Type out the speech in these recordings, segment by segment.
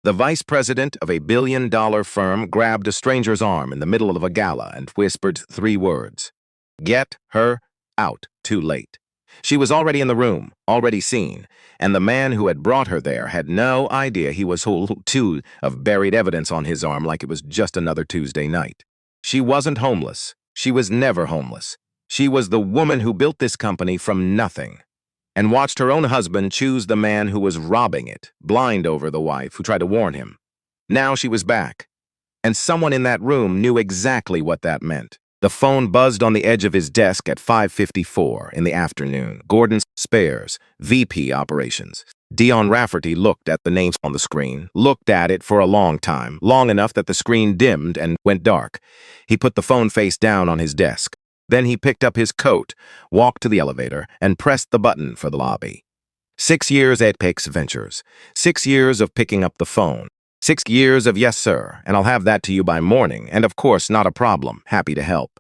The vice president of a billion-dollar firm grabbed a stranger's arm in the middle of a gala and whispered 3 words. Get her out. Too late. She was already in the room, already seen, and the man who had brought her there had no idea he was full too of buried evidence on his arm like it was just another Tuesday night. She wasn't homeless. She was never homeless. She was the woman who built this company from nothing and watched her own husband choose the man who was robbing it, blind over the wife who tried to warn him. Now she was back, and someone in that room knew exactly what that meant. The phone buzzed on the edge of his desk at 5:54 in the afternoon. Gordon Spares, VP Operations. Dion Rafferty looked at the names on the screen, looked at it for a long time, long enough that the screen dimmed and went dark. He put the phone face down on his desk. Then he picked up his coat, walked to the elevator, and pressed the button for the lobby. 6 years at Apex Ventures. 6 years of picking up the phone. 6 years of yes, sir, and I'll have that to you by morning, and of course, not a problem, happy to help.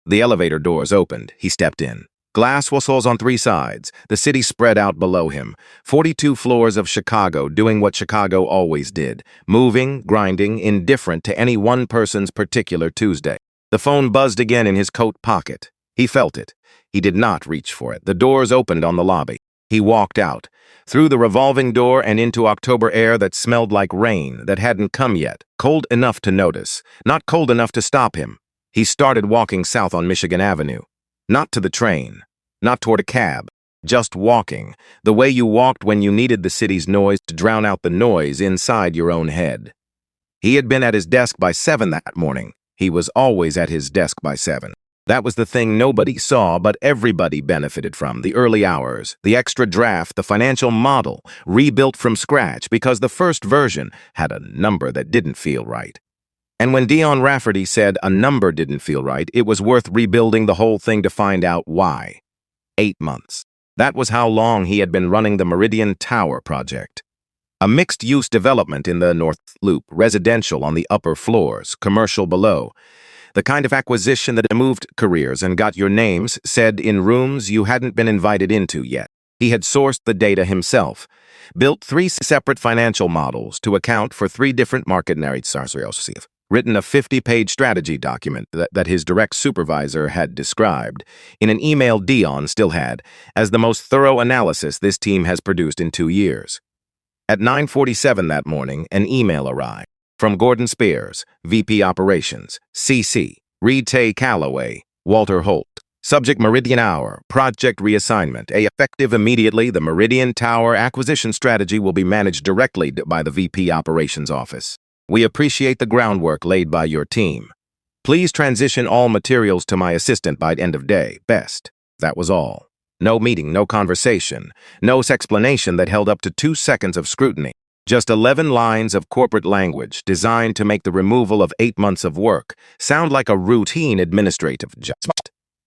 The elevator doors opened. He stepped in. Glass whistles on 3 sides. The city spread out below him. 42 floors of Chicago doing what Chicago always did, moving, grinding, indifferent to any one person's particular Tuesday. The phone buzzed again in his coat pocket. He felt it. He did not reach for it. The doors opened on the lobby. He walked out, through the revolving door and into October air that smelled like rain that hadn't come yet, cold enough to notice, not cold enough to stop him. He started walking south on Michigan Avenue. Not to the train, not toward a cab, just walking, the way you walked when you needed the city's noise to drown out the noise inside your own head. He had been at his desk by 7 that morning. He was always at his desk by 7. That was the thing nobody saw, but everybody benefited from, the early hours, the extra draft, the financial model, rebuilt from scratch because the first version had a number that didn't feel right. And when Dion Rafferty said a number didn't feel right, it was worth rebuilding the whole thing to find out why. 8 months. That was how long he had been running the Meridian Tower project. A mixed-use development in the North Loop, residential on the upper floors, commercial below. The kind of acquisition that moved careers and got your names said in rooms you hadn't been invited into yet. He had sourced the data himself, built 3 separate financial models to account for 3 different market narratives, written a 50-page strategy document that his direct supervisor had described, in an email Dion still had, as the most thorough analysis this team has produced in 2 years. At 9:47 that morning, an email arrived from Gordon Spares, VP Operations, CC, Reed Tay Calloway, Walter Holt. Subject Meridian Hour, Project Reassignment. Effective immediately, the Meridian Tower acquisition strategy will be managed directly by the VP Operations Office. We appreciate the groundwork laid by your team. Please transition all materials to my assistant by end of day. Best. That was all. No meeting, no conversation, no explanation that held up to 2 seconds of scrutiny. Just 11 lines of corporate language designed to make the removal of 8 months of work sound like a routine administrative job.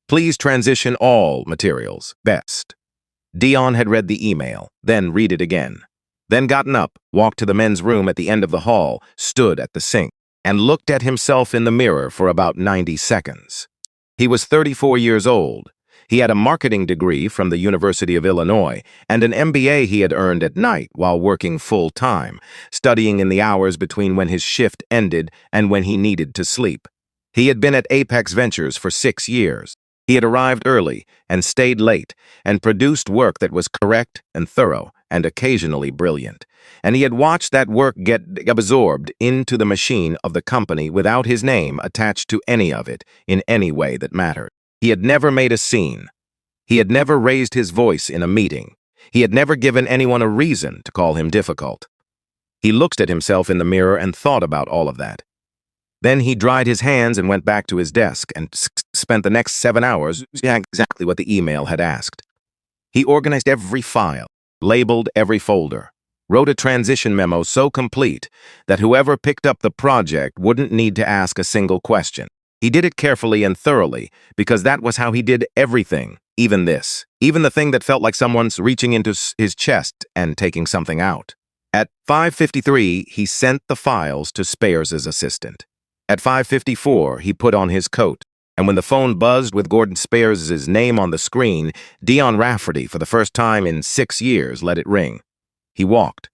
Please transition all materials. Best. Dion had read the email, then read it again. Then gotten up, walked to the men's room at the end of the hall, stood at the sink, and looked at himself in the mirror for about 90 seconds. He was 34 years old. He had a marketing degree from the University of Illinois and an MBA he had earned at night while working full-time, studying in the hours between when his shift ended and when he needed to sleep. He had been at Apex Ventures for 6 years. He had arrived early and stayed late and produced work that was correct and thorough and occasionally brilliant. And he had watched that work get absorbed into the machine of the company without his name attached to any of it in any way that mattered. He had never made a scene. He had never raised his voice in a meeting. He had never given anyone a reason to call him difficult. He looked at himself in the mirror and thought about all of that. Then he dried his hands and went back to his desk and spent the next 7 hours doing exactly what the email had asked. He organized every file, labeled every folder, wrote a transition memo so complete that whoever picked up the project wouldn't need to ask a single question. He did it carefully and thoroughly because that was how he did everything, even this, even the thing that felt like someone's reaching into his chest and taking something out. At 5:53, he sent the files to Spares' assistant. At 5:54, he put on his coat, and when the phone buzzed with Gordon Spares' name on the screen, Dion Rafferty, for the first time in 6 years, let it ring. He walked,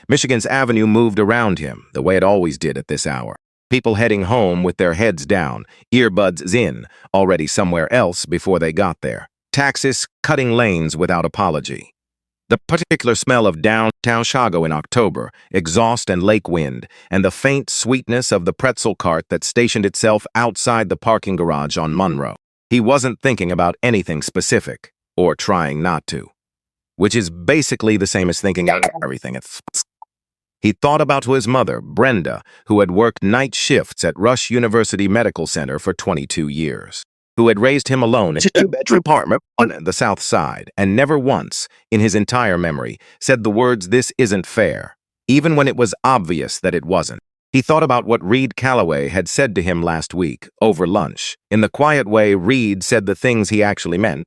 Michigan's Avenue moved around him, the way it always did at this hour. People heading home with their heads down, earbuds in, already somewhere else before they got there. Taxis cutting lanes without apology. The particular smell of downtown Chicago in October, exhaust and lake wind, and the faint sweetness of the pretzel cart that stationed itself outside the parking garage on Monroe. He wasn't thinking about anything specific, or trying not to, which is basically the same as thinking about everything. He thought about his mother, Brenda, who had worked night shifts at Rush University Medical Center for 22 years, who had raised him alone in a two-bedroom apartment on the South Side, and never once, in his entire memory, said the words, "This isn't fair," even when it was obvious that it wasn't. He thought about what Reed Calloway had said to him last week, over lunch. In the quiet way Reed said the things he actually meant.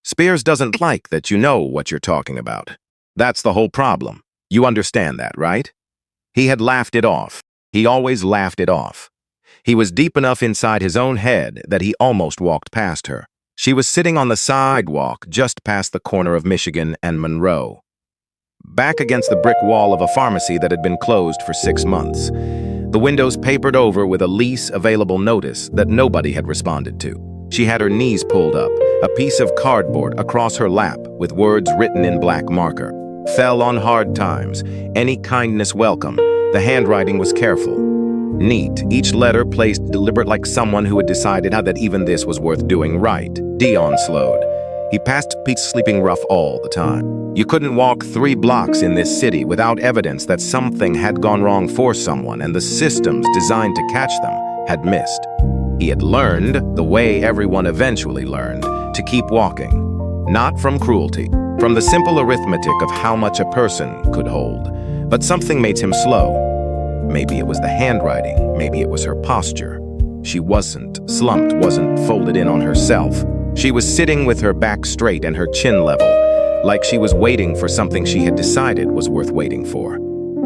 Spears doesn't like that you know what you're talking about. That's the whole problem. You understand that, right? He had laughed it off. He always laughed it off. He was deep enough inside his own head that he almost walked past her. She was sitting on the sidewalk just past the corner of Michigan and Monroe, back against the brick wall of a pharmacy that had been closed for 6 months. The windows papered over with a lease available notice that nobody had responded to. She had her knees pulled up, a piece of cardboard across her lap with words written in black marker. Fell on hard times. Any kindness welcome. The handwriting was careful. Neat, each letter placed deliberate, like someone who had decided that even this was worth doing right. Dion slowed. He passed Pete's sleeping rough all the time. You couldn't walk 3 blocks in this city without evidence that something had gone wrong for someone, and the systems designed to catch them had missed. He had learned, the way everyone eventually learned, to keep walking. Not from cruelty, from the simple arithmetic of how much a person could hold. But something made him slow. Maybe it was the handwriting, maybe it was her posture. She wasn't slumped, wasn't folded in on herself. She was sitting with her back straight and her chin level, like she was waiting for something she had decided was worth waiting for.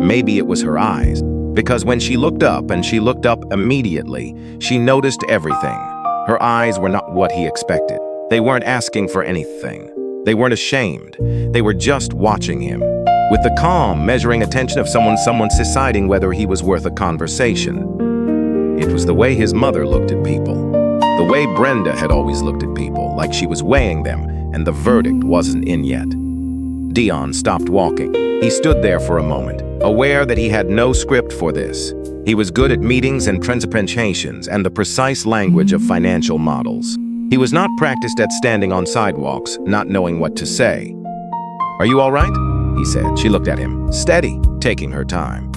Maybe it was her eyes, because when she looked up, and she looked up immediately, she noticed everything. Her eyes were not what he expected. They weren't asking for anything. They weren't ashamed. They were just watching him, with the calm, measuring attention of someone deciding whether he was worth a conversation. It was the way his mother looked at people, the way Brenda had always looked at people, like she was weighing them, and the verdict wasn't in yet. Dion stopped walking. He stood there for a moment, aware that he had no script for this. He was good at meetings and presentations and the precise language of financial models. He was not practiced at standing on sidewalks, not knowing what to say. "Are you all right?" he said. She looked at him, steady, taking her time.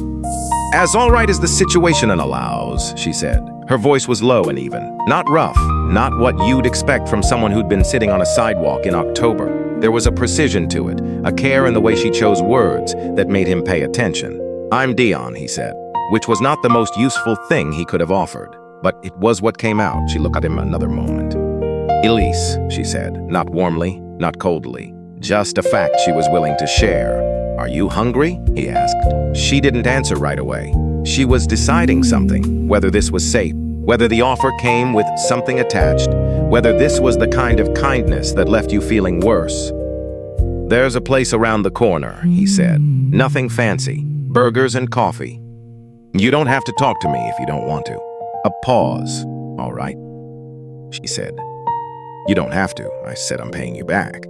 "As all right as the situation allows," she said. Her voice was low and even, not rough, not what you'd expect from someone who'd been sitting on a sidewalk in October. There was a precision to it, a care in the way she chose words that made him pay attention. "I'm Dion," he said, which was not the most useful thing he could have offered, but it was what came out. She looked at him another moment. "Elise," she said, not warmly, not coldly, just a fact she was willing to share. "Are you hungry?" he asked. She didn't answer right away. She was deciding something, whether this was safe, whether the offer came with something attached, whether this was the kind of kindness that left you feeling worse. "There's a place around the corner," he said. "Nothing fancy. Burgers and coffee. You don't have to talk to me if you don't want to." A pause. "All right," she said. "You don't have to," I said. "I'm paying you back."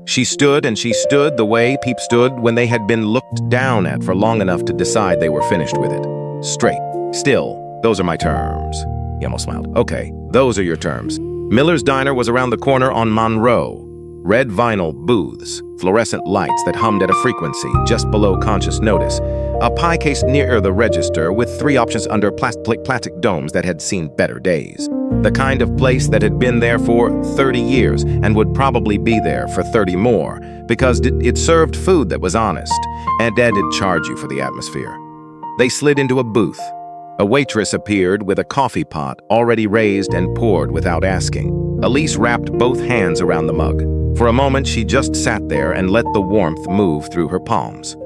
She stood, and she stood the way people stood when they had been looked down at for long enough to decide they were finished with it. Straight. "Still, those are my terms." He almost smiled. "Okay, those are your terms." Miller's Diner was around the corner on Monroe. Red vinyl booths, fluorescent lights that hummed at a frequency just below conscious notice. A pie case near the register with 3 options under plastic domes that had seen better days. The kind of place that had been there for 30 years and would probably be there for 30 more, because it served food that was honest, and didn't charge you for the atmosphere. They slid into a booth. A waitress appeared with a coffee pot already raised and poured without asking. Elise wrapped both hands around the mug. For a moment, she just sat there and let the warmth move through her palms.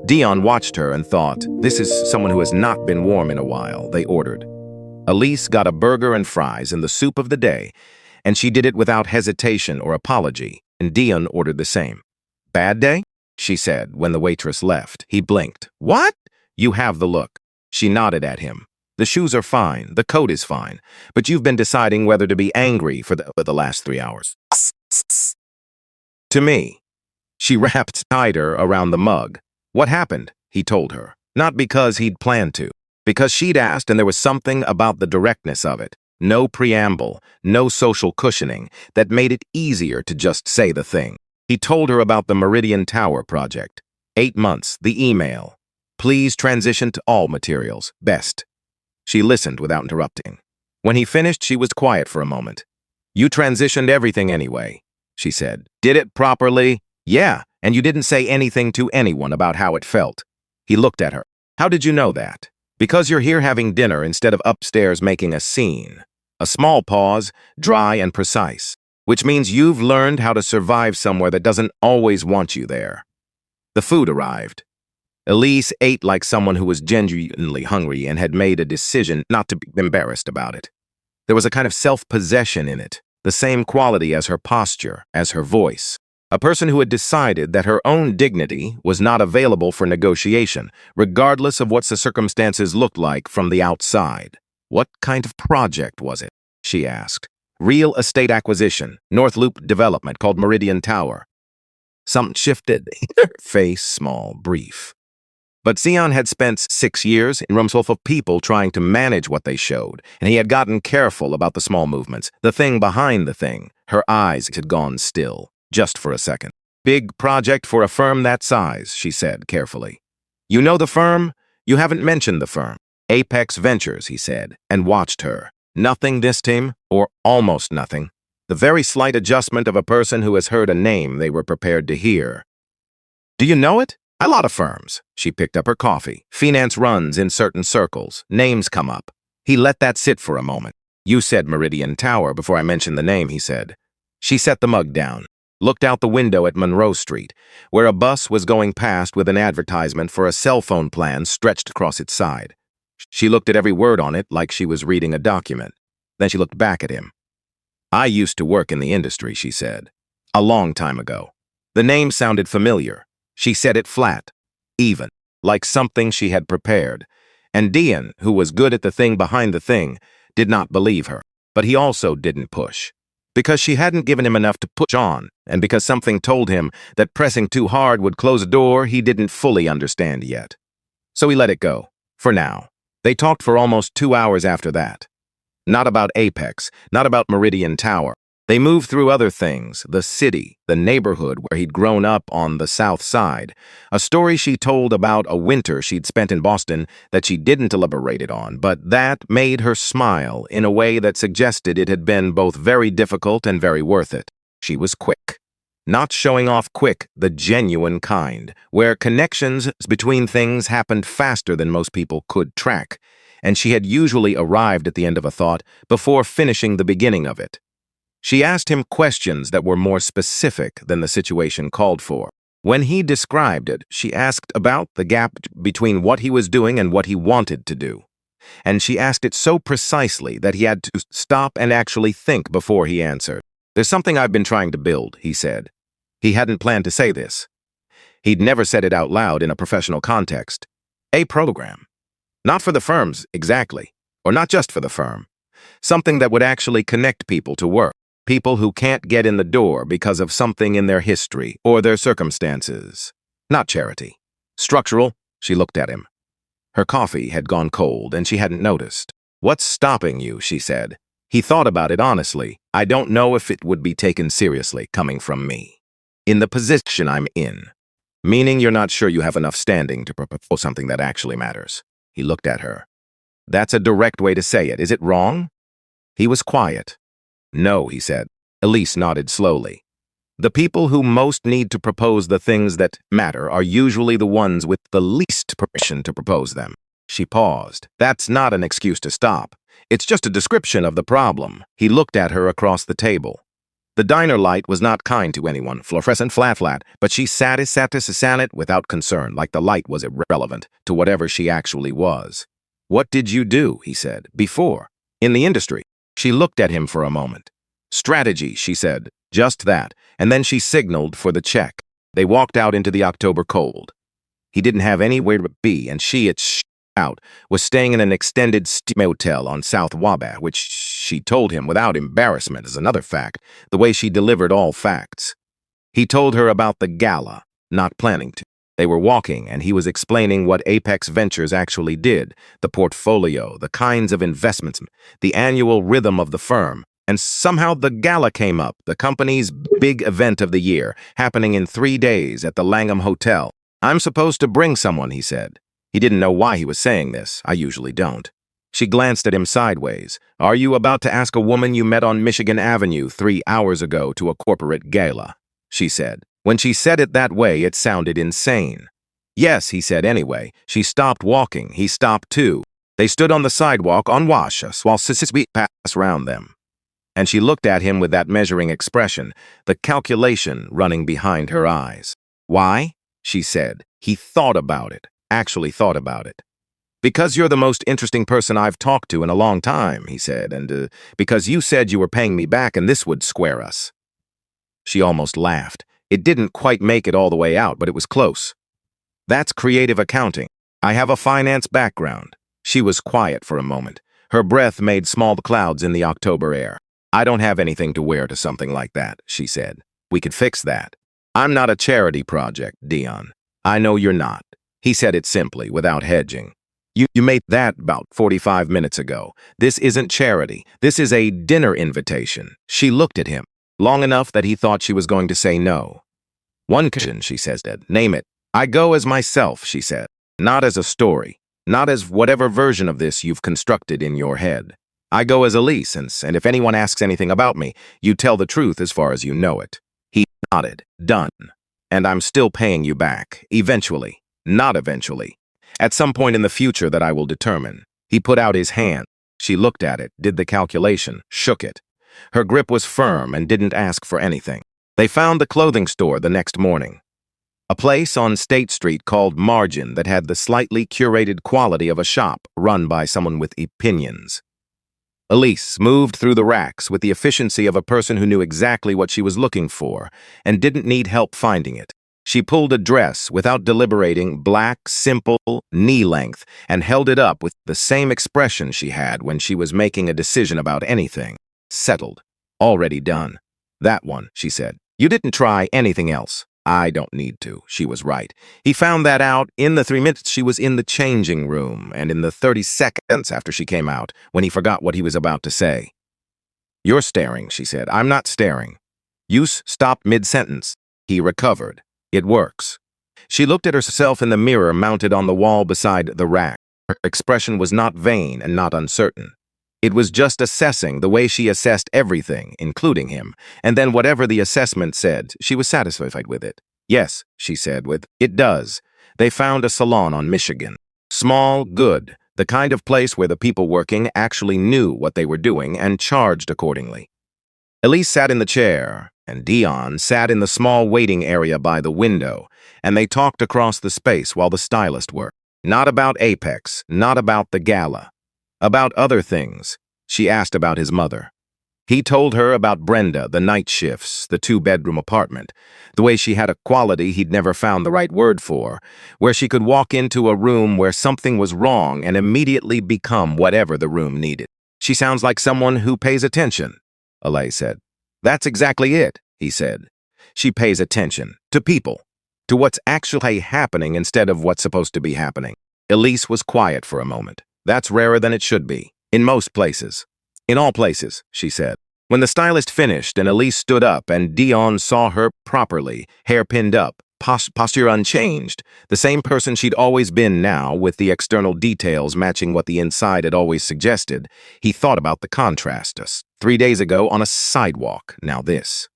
Dion watched her and thought, "This is someone who has not been warm in a while," they ordered. Elise got a burger and fries and the soup of the day, and she did it without hesitation or apology, and Dion ordered the same. "Bad day?" she said when the waitress left. He blinked. What? You have the look. She nodded at him. The shoes are fine, the coat is fine, but you've been deciding whether to be angry for the last 3 hours. To me. She wrapped tighter around the mug. What happened? He told her. Not because he'd planned to. Because she'd asked and there was something about the directness of it. No preamble, no social cushioning, that made it easier to just say the thing. He told her about the Meridian Tower project. 8 months, the email. Please transition to all materials, best. She listened without interrupting. When he finished, she was quiet for a moment. You transitioned everything anyway, she said. Did it properly? Yeah, and you didn't say anything to anyone about how it felt. He looked at her. How did you know that? Because you're here having dinner instead of upstairs making a scene. A small pause, dry and precise, which means you've learned how to survive somewhere that doesn't always want you there. The food arrived. Elise ate like someone who was genuinely hungry and had made a decision not to be embarrassed about it. There was a kind of self-possession in it, the same quality as her posture, as her voice. A person who had decided that her own dignity was not available for negotiation, regardless of what the circumstances looked like from the outside. What kind of project was it? She asked. Real estate acquisition, North Loop development called Meridian Tower. Something shifted. Her face small, brief. But Sion had spent 6 years in rooms full of people trying to manage what they showed, and he had gotten careful about the small movements, the thing behind the thing. Her eyes had gone still, just for a second. Big project for a firm that size, she said carefully. You know the firm? You haven't mentioned the firm. Apex Ventures, he said, and watched her. Nothing this time, or almost nothing. The very slight adjustment of a person who has heard a name they were prepared to hear. Do you know it? A lot of firms. She picked up her coffee. Finance runs in certain circles. Names come up. He let that sit for a moment. You said Meridian Tower before I mentioned the name, he said. She set the mug down, looked out the window at Monroe Street, where a bus was going past with an advertisement for a cell phone plan stretched across its side. She looked at every word on it like she was reading a document. Then she looked back at him. I used to work in the industry, she said. A long time ago. The name sounded familiar. She said it flat, even, like something she had prepared. And Dean, who was good at the thing behind the thing, did not believe her. But he also didn't push. Because she hadn't given him enough to push on, and because something told him that pressing too hard would close a door he didn't fully understand yet. So he let it go, for now. They talked for almost 2 hours after that. Not about Apex, not about Meridian Tower. They moved through other things, the city, the neighborhood where he'd grown up on the south side, a story she told about a winter she'd spent in Boston that she didn't elaborate on, but that made her smile in a way that suggested it had been both very difficult and very worth it. She was quick. Not showing off quick, the genuine kind, where connections between things happened faster than most people could track, and she had usually arrived at the end of a thought before finishing the beginning of it. She asked him questions that were more specific than the situation called for. When he described it, she asked about the gap between what he was doing and what he wanted to do. And she asked it so precisely that he had to stop and actually think before he answered. There's something I've been trying to build, he said. He hadn't planned to say this. He'd never said it out loud in a professional context. A program. Not for the firms, exactly. Or not just for the firm. Something that would actually connect people to work. People who can't get in the door because of something in their history or their circumstances. Not charity. Structural, she looked at him. Her coffee had gone cold and she hadn't noticed. What's stopping you, she said. He thought about it honestly. I don't know if it would be taken seriously coming from me. In the position I'm in. Meaning you're not sure you have enough standing to propose something that actually matters. He looked at her. That's a direct way to say it. Is it wrong? He was quiet. No, he said. Elise nodded slowly. The people who most need to propose the things that matter are usually the ones with the least permission to propose them. She paused. That's not an excuse to stop. It's just a description of the problem. He looked at her across the table. The diner light was not kind to anyone, fluorescent flat, but she sat it without concern, like the light was irrelevant to whatever she actually was. What did you do, he said, before? In the industry. She looked at him for a moment. Strategy, she said, just that, and then she signaled for the check. They walked out into the October cold. He didn't have anywhere to be, and she, out, was staying in an extended motel on South Wabash, which she told him without embarrassment is another fact, the way she delivered all facts. He told her about the gala, not planning to. They were walking, and he was explaining what Apex Ventures actually did, the portfolio, the kinds of investments, the annual rhythm of the firm. And somehow the gala came up, the company's big event of the year, happening in 3 days at the Langham Hotel. I'm supposed to bring someone, he said. He didn't know why he was saying this. I usually don't. She glanced at him sideways. Are you about to ask a woman you met on Michigan Avenue 3 hours ago to a corporate gala? She said. When she said it that way, it sounded insane. Yes, he said anyway. She stopped walking. He stopped too. They stood on the sidewalk on Washus while Sissy passed around them. And she looked at him with that measuring expression, the calculation running behind her eyes. Why? She said. He thought about it, actually thought about it. Because you're the most interesting person I've talked to in a long time, he said, and because you said you were paying me back and this would square us. She almost laughed. It didn't quite make it all the way out, but it was close. That's creative accounting. I have a finance background. She was quiet for a moment. Her breath made small clouds in the October air. I don't have anything to wear to something like that, she said. We could fix that. I'm not a charity project, Dion. I know you're not. He said it simply, without hedging. You made that about 45 minutes ago. This isn't charity. This is a dinner invitation. She looked at him, long enough that he thought she was going to say no. One question, she says, name it. I go as myself, she said. Not as a story. Not as whatever version of this you've constructed in your head. I go as Elise, and if anyone asks anything about me, you tell the truth as far as you know it. He nodded. Done. And I'm still paying you back. Eventually. Not eventually. At some point in the future that I will determine. He put out his hand. She looked at it, did the calculation, shook it. Her grip was firm and didn't ask for anything. They found the clothing store the next morning. A place on State Street called Margin that had the slightly curated quality of a shop run by someone with opinions. Elise moved through the racks with the efficiency of a person who knew exactly what she was looking for and didn't need help finding it. She pulled a dress without deliberating, black, simple, knee-length, and held it up with the same expression she had when she was making a decision about anything. Settled. Already done. That one, she said. You didn't try anything else. I don't need to. She was right. He found that out in the 3 minutes she was in the changing room and in the 30 seconds after she came out when he forgot what he was about to say. You're staring, she said. I'm not staring. You stopped mid-sentence. He recovered. It works. She looked at herself in the mirror mounted on the wall beside the rack. Her expression was not vain and not uncertain. It was just assessing the way she assessed everything, including him, and then whatever the assessment said, she was satisfied with it. Yes, she said it does. They found a salon on Michigan. Small, good, the kind of place where the people working actually knew what they were doing and charged accordingly. Elise sat in the chair, and Dion sat in the small waiting area by the window, and they talked across the space while the stylist worked. Not about Apex, not about the gala. About other things. She asked about his mother. He told her about Brenda, the night shifts, the 2-bedroom apartment, the way she had a quality he'd never found the right word for, where she could walk into a room where something was wrong and immediately become whatever the room needed. She sounds like someone who pays attention, Elise said. That's exactly it, he said. She pays attention to people, to what's actually happening instead of what's supposed to be happening. Elise was quiet for a moment. That's rarer than it should be. In most places. In all places, she said. When the stylist finished and Elise stood up and Dion saw her properly, hair pinned up, posture unchanged, the same person she'd always been now, with the external details matching what the inside had always suggested, he thought about the contrast. 3 days ago on a sidewalk, now this.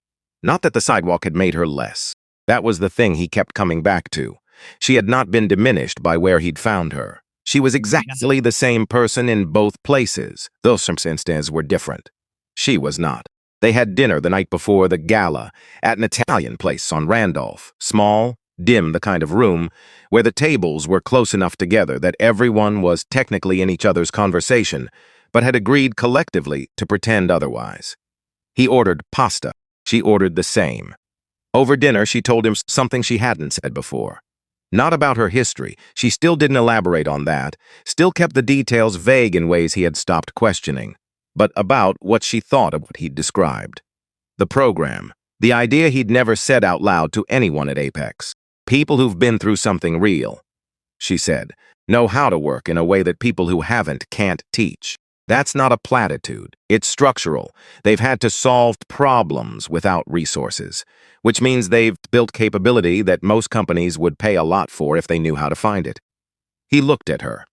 Not that the sidewalk had made her less. That was the thing he kept coming back to. She had not been diminished by where he'd found her. She was exactly the same person in both places. Those circumstances were different. She was not. They had dinner the night before the gala at an Italian place on Randolph. Small, dim the kind of room where the tables were close enough together that everyone was technically in each other's conversation, but had agreed collectively to pretend otherwise. He ordered pasta. She ordered the same. Over dinner, she told him something she hadn't said before. Not about her history. She still didn't elaborate on that, still kept the details vague in ways he had stopped questioning, but about what she thought of what he'd described. The program, the idea he'd never said out loud to anyone at Apex. People who've been through something real, she said, know how to work in a way that people who haven't can't teach. That's not a platitude. It's structural. They've had to solve problems without resources, which means they've built capability that most companies would pay a lot for if they knew how to find it. He looked at her.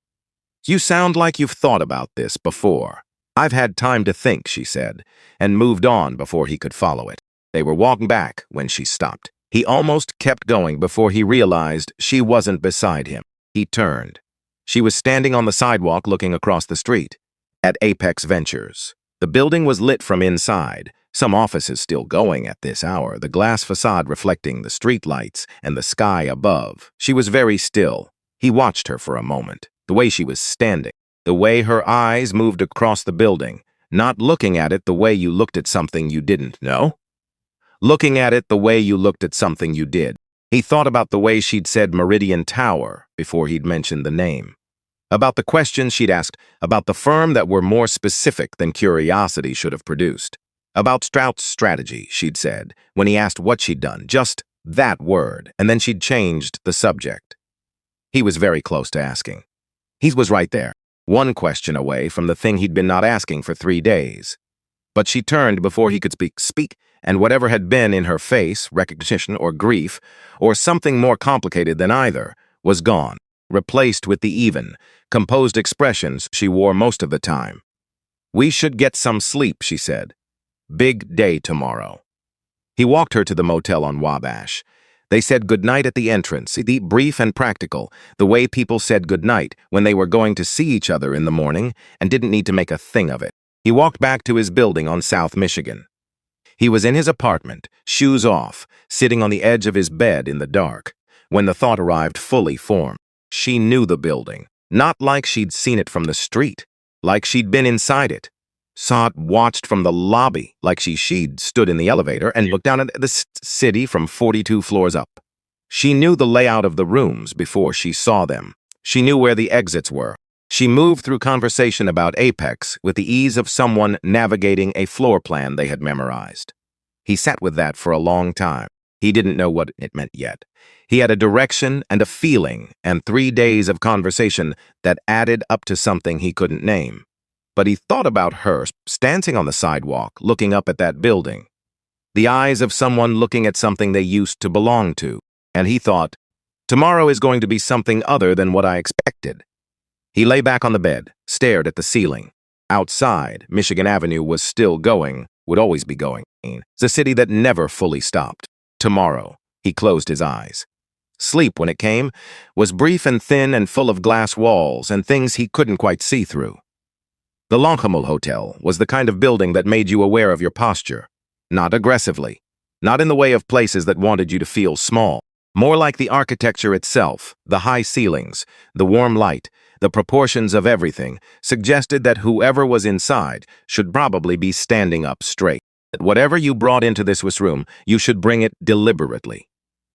You sound like you've thought about this before. I've had time to think, she said, and moved on before he could follow it. They were walking back when she stopped. He almost kept going before he realized she wasn't beside him. He turned. She was standing on the sidewalk looking across the street. At Apex Ventures. The building was lit from inside, some offices still going at this hour, the glass facade reflecting the street lights and the sky above. She was very still. He watched her for a moment, the way she was standing, the way her eyes moved across the building, not looking at it the way you looked at something you didn't know. Looking at it the way you looked at something you did. He thought about the way she'd said Meridian Tower before he'd mentioned the name. About the questions she'd asked, about the firm that were more specific than curiosity should have produced. About Strout's strategy, she'd said, when he asked what she'd done, just that word, and then she'd changed the subject. He was very close to asking. He was right there, one question away from the thing he'd been not asking for 3 days. But she turned before he could speak, and whatever had been in her face, recognition or grief, or something more complicated than either, was gone, replaced with the even, composed expressions she wore most of the time. We should get some sleep, she said. Big day tomorrow. He walked her to the motel on Wabash. They said goodnight at the entrance, the brief and practical, the way people said goodnight when they were going to see each other in the morning and didn't need to make a thing of it. He walked back to his building on South Michigan. He was in his apartment, shoes off, sitting on the edge of his bed in the dark, when the thought arrived fully formed. She knew the building, not like she'd seen it from the street, like she'd been inside it. Saw it watched from the lobby, like she'd stood in the elevator and looked down at the city from 42 floors up. She knew the layout of the rooms before she saw them. She knew where the exits were. She moved through conversation about Apex with the ease of someone navigating a floor plan they had memorized. He sat with that for a long time. He didn't know what it meant yet. He had a direction and a feeling and 3 days of conversation that added up to something he couldn't name. But he thought about her standing on the sidewalk, looking up at that building. The eyes of someone looking at something they used to belong to. And he thought, tomorrow is going to be something other than what I expected. He lay back on the bed, stared at the ceiling. Outside, Michigan Avenue was still going, would always be going. It's a city that never fully stopped. Tomorrow, he closed his eyes. Sleep, when it came, was brief and thin and full of glass walls and things he couldn't quite see through. The Longham Hotel was the kind of building that made you aware of your posture. Not aggressively. Not in the way of places that wanted you to feel small. More like the architecture itself, the high ceilings, the warm light, the proportions of everything, suggested that whoever was inside should probably be standing up straight. That whatever you brought into this room, you should bring it deliberately.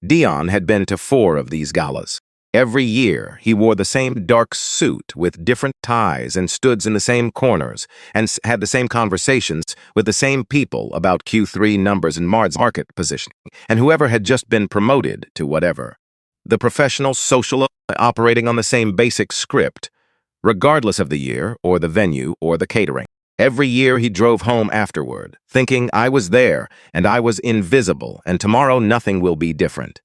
Dion had been to 4 of these galas. Every year, he wore the same dark suit with different ties and stood in the same corners and had the same conversations with the same people about Q3 numbers and market positioning, and whoever had just been promoted to whatever. The professional, social, operating on the same basic script, regardless of the year or the venue or the catering. Every year he drove home afterward, thinking, I was there and I was invisible and tomorrow nothing will be different.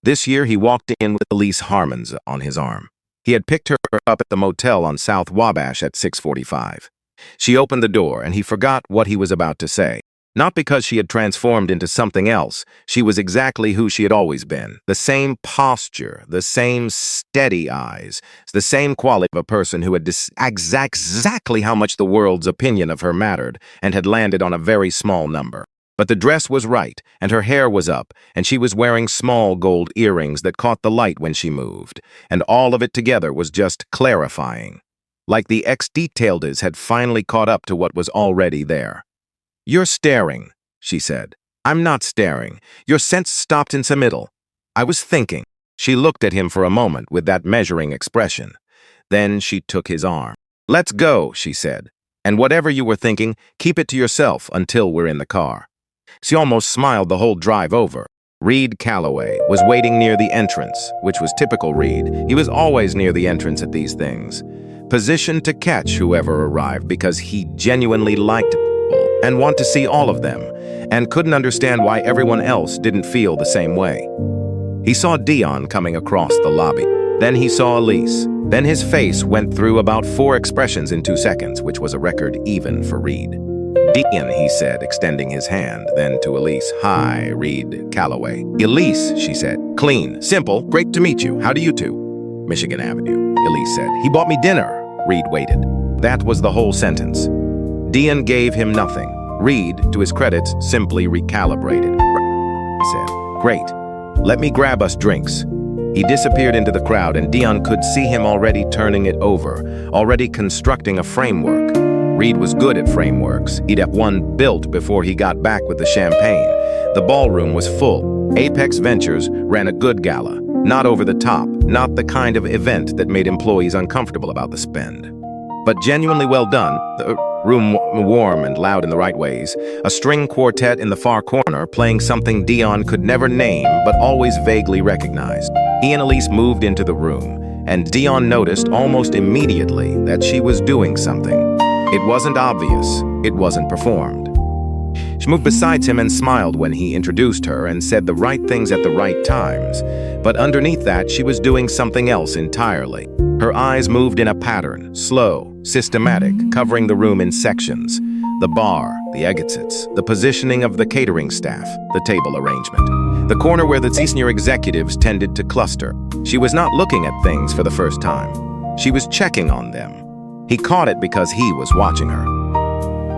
This year he walked in with Elise Harmons on his arm. He had picked her up at the motel on South Wabash at 6:45. She opened the door and he forgot what he was about to say. Not because she had transformed into something else. She was exactly who she had always been. The same posture, the same steady eyes, the same quality of a person who had exactly how much the world's opinion of her mattered and had landed on a very small number. But the dress was right, and her hair was up, and she was wearing small gold earrings that caught the light when she moved, and all of it together was just clarifying. Like the ex-detaileders had finally caught up to what was already there. You're staring, she said. I'm not staring. Your sense stopped in the middle. I was thinking. She looked at him for a moment with that measuring expression. Then she took his arm. Let's go, she said. And whatever you were thinking, keep it to yourself until we're in the car. She almost smiled the whole drive over. Reed Calloway was waiting near the entrance, which was typical Reed. He was always near the entrance at these things, positioned to catch whoever arrived because he genuinely liked people and wanted to see all of them, and couldn't understand why everyone else didn't feel the same way. He saw Dion coming across the lobby. Then he saw Elise. Then his face went through about 4 expressions in 2 seconds, which was a record even for Reed. Dion, he said, extending his hand, then to Elise. Hi, Reed Calloway. Elise, she said. Clean, simple, great to meet you. How do you two? Michigan Avenue, Elise said. He bought me dinner. Reed waited. That was the whole sentence. Dion gave him nothing. Reed, to his credit, simply recalibrated. He said, great. Let me grab us drinks. He disappeared into the crowd, and Dion could see him already turning it over, already constructing a framework. Reed was good at frameworks. He'd have one built before he got back with the champagne. The ballroom was full. Apex Ventures ran a good gala. Not over the top, not the kind of event that made employees uncomfortable about the spend. But genuinely well done, the room warm and loud in the right ways, a string quartet in the far corner playing something Dion could never name but always vaguely recognized. He and Elise moved into the room, and Dion noticed almost immediately that she was doing something. It wasn't obvious. It wasn't performed. She moved beside him and smiled when he introduced her and said the right things at the right times. But underneath that, she was doing something else entirely. Her eyes moved in a pattern, slow, systematic, covering the room in sections. The bar, the exits, the positioning of the catering staff, the table arrangement. The corner where the senior executives tended to cluster. She was not looking at things for the first time. She was checking on them. He caught it because he was watching her.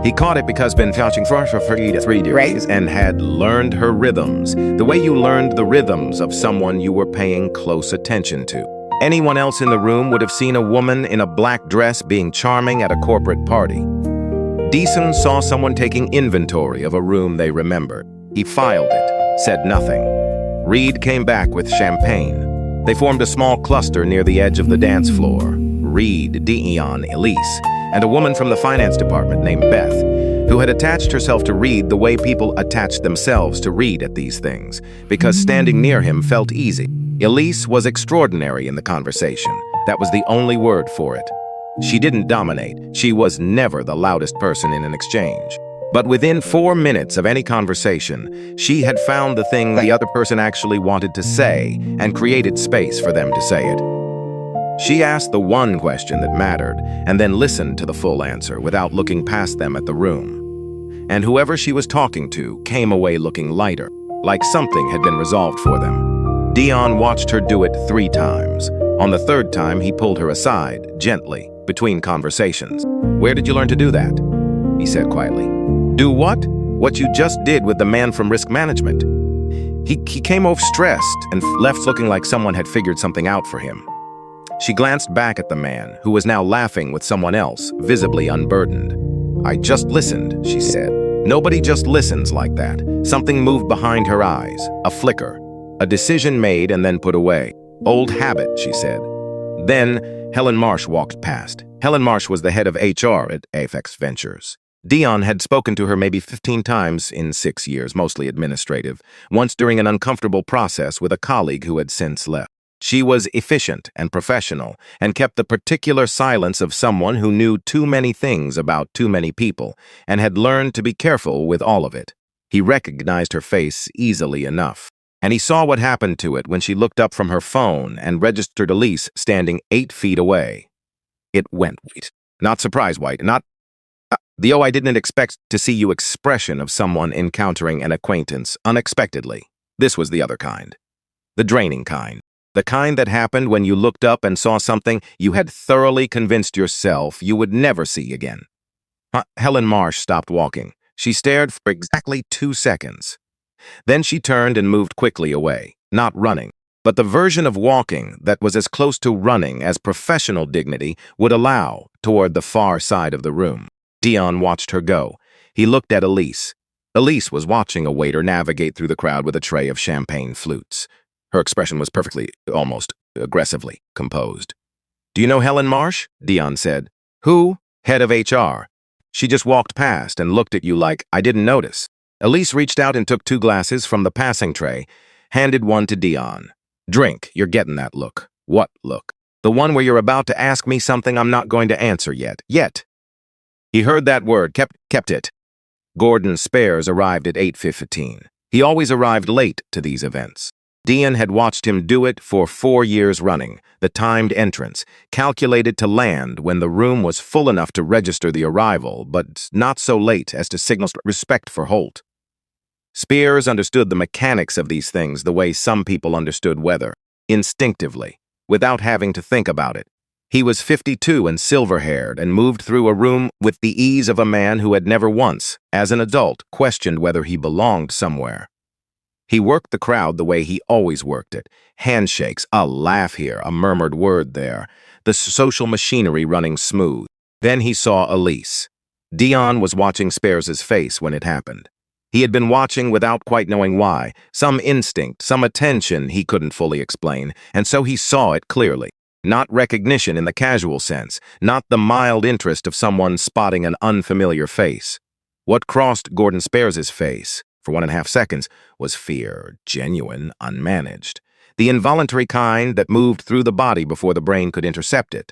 He caught it because been watching for 3 days and had learned her rhythms, the way you learned the rhythms of someone you were paying close attention to. Anyone else in the room would have seen a woman in a black dress being charming at a corporate party. Deason saw someone taking inventory of a room they remembered. He filed it, said nothing. Reed came back with champagne. They formed a small cluster near the edge of the dance floor. Reed, Dion, Elise, and a woman from the finance department named Beth, who had attached herself to Reed the way people attached themselves to Reed at these things, because standing near him felt easy. Elise was extraordinary in the conversation. That was the only word for it. She didn't dominate. She was never the loudest person in an exchange. But within 4 minutes of any conversation, she had found the thing the other person actually wanted to say and created space for them to say it. She asked the one question that mattered and then listened to the full answer without looking past them at the room. And whoever she was talking to came away looking lighter, like something had been resolved for them. Dion watched her do it 3 times. On the 3rd time, he pulled her aside, gently, between conversations. Where did you learn to do that? He said quietly. Do what? What you just did with the man from risk management. He came off stressed and left looking like someone had figured something out for him. She glanced back at the man, who was now laughing with someone else, visibly unburdened. I just listened, she said. Nobody just listens like that. Something moved behind her eyes, a flicker, a decision made and then put away. Old habit, she said. Then Helen Marsh walked past. Helen Marsh was the head of HR at Apex Ventures. Dion had spoken to her maybe 15 times in 6 years, mostly administrative, once during an uncomfortable process with a colleague who had since left. She was efficient and professional and kept the particular silence of someone who knew too many things about too many people and had learned to be careful with all of it. He recognized her face easily enough, and he saw what happened to it when she looked up from her phone and registered Elise standing 8 feet away. It went white. Not surprised white, not the I didn't expect to see you expression of someone encountering an acquaintance unexpectedly. This was the other kind. The draining kind. The kind that happened when you looked up and saw something you had thoroughly convinced yourself you would never see again. Helen Marsh stopped walking. She stared for exactly 2 seconds. Then she turned and moved quickly away, not running, but the version of walking that was as close to running as professional dignity would allow toward the far side of the room. Dion watched her go. He looked at Elise. Elise was watching a waiter navigate through the crowd with a tray of champagne flutes. Her expression was perfectly, almost aggressively, composed. "Do you know Helen Marsh?" Dion said. "Who?" "Head of HR. She just walked past and looked at you like I didn't notice." Elise reached out and took 2 glasses from the passing tray, handed one to Dion. "Drink, you're getting that look." "What look?" "The one where you're about to ask me something I'm not going to answer yet." "Yet." He heard that word, kept it. Gordon Spares arrived at 8:15. He always arrived late to these events. Dion had watched him do it for 4 years running, the timed entrance, calculated to land when the room was full enough to register the arrival, but not so late as to signal respect for Holt. Spears understood the mechanics of these things the way some people understood weather, instinctively, without having to think about it. He was 52 and silver-haired and moved through a room with the ease of a man who had never once, as an adult, questioned whether he belonged somewhere. He worked the crowd the way he always worked it. Handshakes, a laugh here, a murmured word there, the social machinery running smooth. Then he saw Elise. Dion was watching Spares's face when it happened. He had been watching without quite knowing why, some instinct, some attention he couldn't fully explain, and so he saw it clearly. Not recognition in the casual sense, not the mild interest of someone spotting an unfamiliar face. What crossed Gordon Spares's face, for 1.5 seconds, was fear, genuine, unmanaged. The involuntary kind that moved through the body before the brain could intercept it.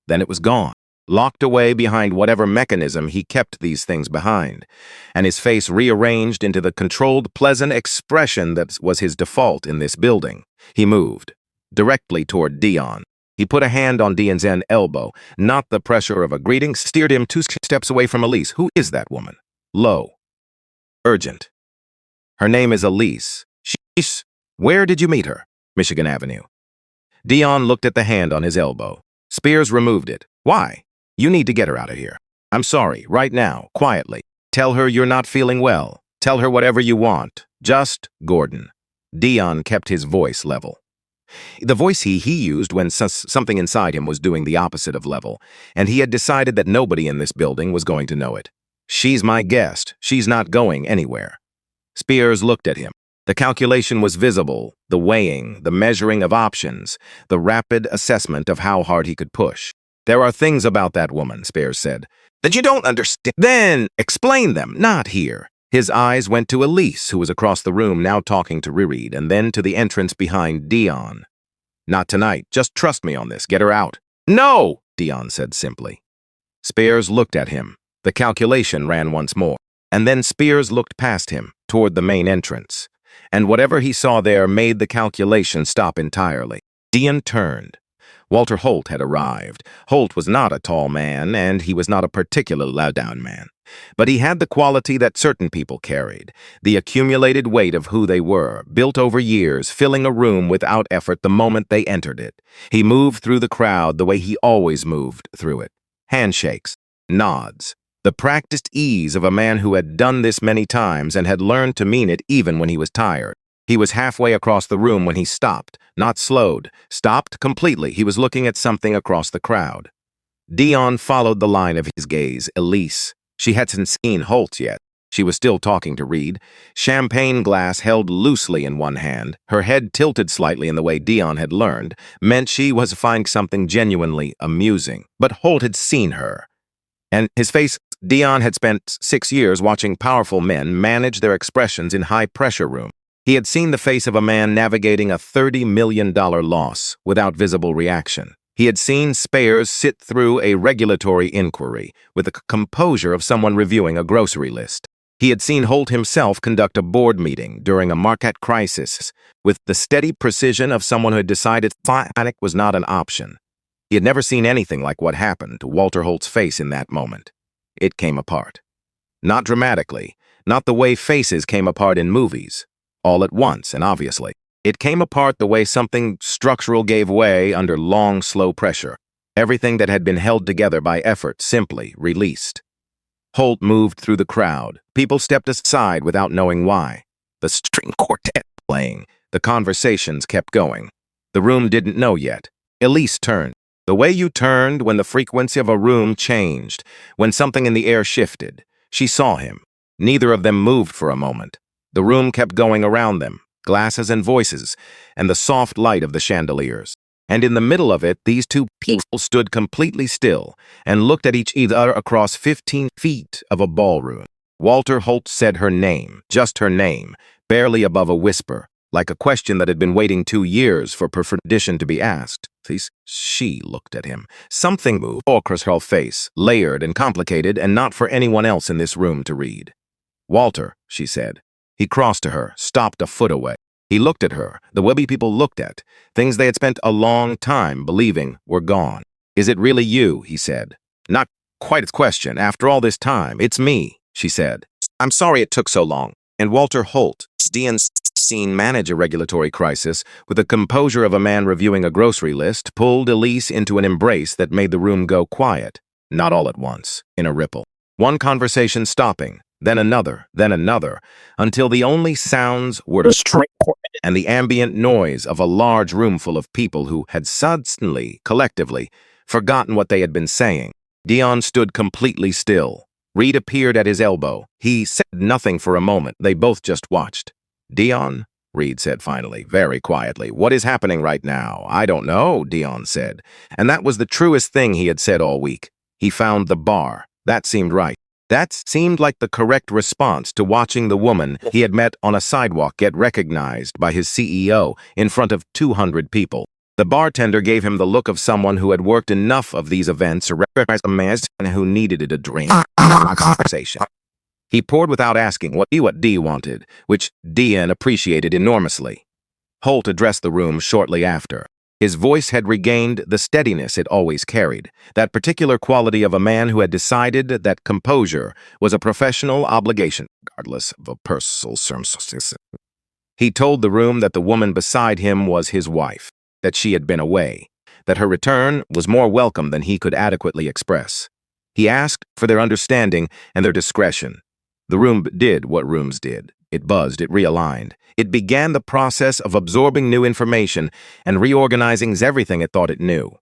Then it was gone, locked away behind whatever mechanism he kept these things behind, and his face rearranged into the controlled, pleasant expression that was his default in this building. He moved, directly toward Dion. He put a hand on Dion's elbow, not the pressure of a greeting, steered him 2 steps away from Elise. "Who is that woman?" Low. Urgent. "Her name is Elise. She's... Where did you meet her?" "Michigan Avenue." Dion looked at the hand on his elbow. Spears removed it. "Why?" "You need to get her out of here." "I'm sorry, right now, quietly. Tell her you're not feeling well. Tell her whatever you want. Just Gordon." Dion kept his voice level. The voice he used when something inside him was doing the opposite of level, and he had decided that nobody in this building was going to know it. "She's my guest. She's not going anywhere." Spears looked at him. The calculation was visible, the weighing, the measuring of options, the rapid assessment of how hard he could push. "There are things about that woman," Spears said, "that you don't understand." "Then explain them, not here." His eyes went to Elise, who was across the room now talking to Ririd, and then to the entrance behind Dion. "Not tonight. Just trust me on this. Get her out." "No!" Dion said simply. Spears looked at him. The calculation ran once more. And then Spears looked past him, toward the main entrance. And whatever he saw there made the calculation stop entirely. Dion turned. Walter Holt had arrived. Holt was not a tall man, and he was not a particularly low-down man. But he had the quality that certain people carried, the accumulated weight of who they were, built over years, filling a room without effort the moment they entered it. He moved through the crowd the way he always moved through it. Handshakes, nods, the practiced ease of a man who had done this many times and had learned to mean it even when he was tired. He was halfway across the room when he stopped, not slowed, stopped completely. He was looking at something across the crowd. Dion followed the line of his gaze. Elise. She hadn't seen Holt yet. She was still talking to Reed. Champagne glass held loosely in one hand, her head tilted slightly in the way Dion had learned, meant she was finding something genuinely amusing. But Holt had seen her. And his face, Dion had spent 6 years watching powerful men manage their expressions in high-pressure rooms. He had seen the face of a man navigating a $30 million loss without visible reaction. He had seen Spares sit through a regulatory inquiry with the composure of someone reviewing a grocery list. He had seen Holt himself conduct a board meeting during a market crisis with the steady precision of someone who had decided panic was not an option. He had never seen anything like what happened to Walter Holt's face in that moment. It came apart. Not dramatically, not the way faces came apart in movies. All at once, and obviously. It came apart the way something structural gave way under long, slow pressure. Everything that had been held together by effort simply released. Holt moved through the crowd. People stepped aside without knowing why. The string quartet playing. The conversations kept going. The room didn't know yet. Elise turned. The way you turned when the frequency of a room changed, when something in the air shifted. She saw him. Neither of them moved for a moment. The room kept going around them, glasses and voices, and the soft light of the chandeliers. And in the middle of it, these two people stood completely still and looked at each other across 15 feet of a ballroom. Walter Holt said her name, just her name, barely above a whisper, like a question that had been waiting 2 years for perdition to be asked. She looked at him. Something moved across her face, layered and complicated, and not for anyone else in this room to read. "Walter," she said. He crossed to her, stopped a foot away. He looked at her, the webby people looked at, things they had spent a long time believing were gone. "Is it really you?" he said. "Not quite a question. After all this time, it's me," she said. "I'm sorry it took so long." And Walter Holt, Dean's scene manage a regulatory crisis, with the composure of a man reviewing a grocery list, pulled Elise into an embrace that made the room go quiet. Not all at once, in a ripple. One conversation stopping, then another, until the only sounds were and the ambient noise of a large room full of people who had suddenly, collectively, forgotten what they had been saying. Dion stood completely still. Reed appeared at his elbow. He said nothing for a moment. They both just watched. "Dion," Reed said finally, very quietly, "what is happening right now?" "I don't know," Dion said. And that was the truest thing he had said all week. He found the bar. That seemed right. That seemed like the correct response to watching the woman he had met on a sidewalk get recognized by his CEO in front of 200 people. The bartender gave him the look of someone who had worked enough of these events to recognize a man who needed a drink. Conversation. He poured without asking what Dee wanted, which Dion appreciated enormously. Holt addressed the room shortly after. His voice had regained the steadiness it always carried, that particular quality of a man who had decided that composure was a professional obligation, regardless of a personal circumstance. He told the room that the woman beside him was his wife, that she had been away, that her return was more welcome than he could adequately express. He asked for their understanding and their discretion. The room did what rooms did. It buzzed, it realigned. It began the process of absorbing new information and reorganizing everything it thought it knew.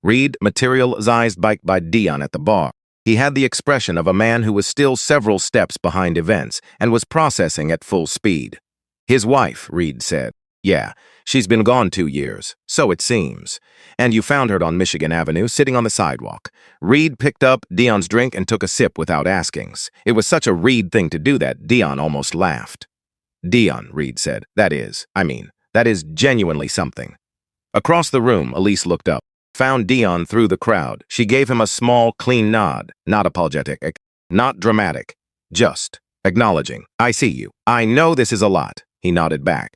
Reed materialized by Dion at the bar. He had the expression of a man who was still several steps behind events and was processing at full speed. "His wife," Reed said. "Yeah, she's been gone 2 years, so it seems. And you found her on Michigan Avenue, sitting on the sidewalk." Reed picked up Dion's drink and took a sip without askings. It was such a Reed thing to do that Dion almost laughed. "Dion," Reed said, that is genuinely something." Across the room, Elise looked up, found Dion through the crowd. She gave him a small, clean nod, not apologetic, not dramatic, just acknowledging. "I see you. I know this is a lot." He nodded back.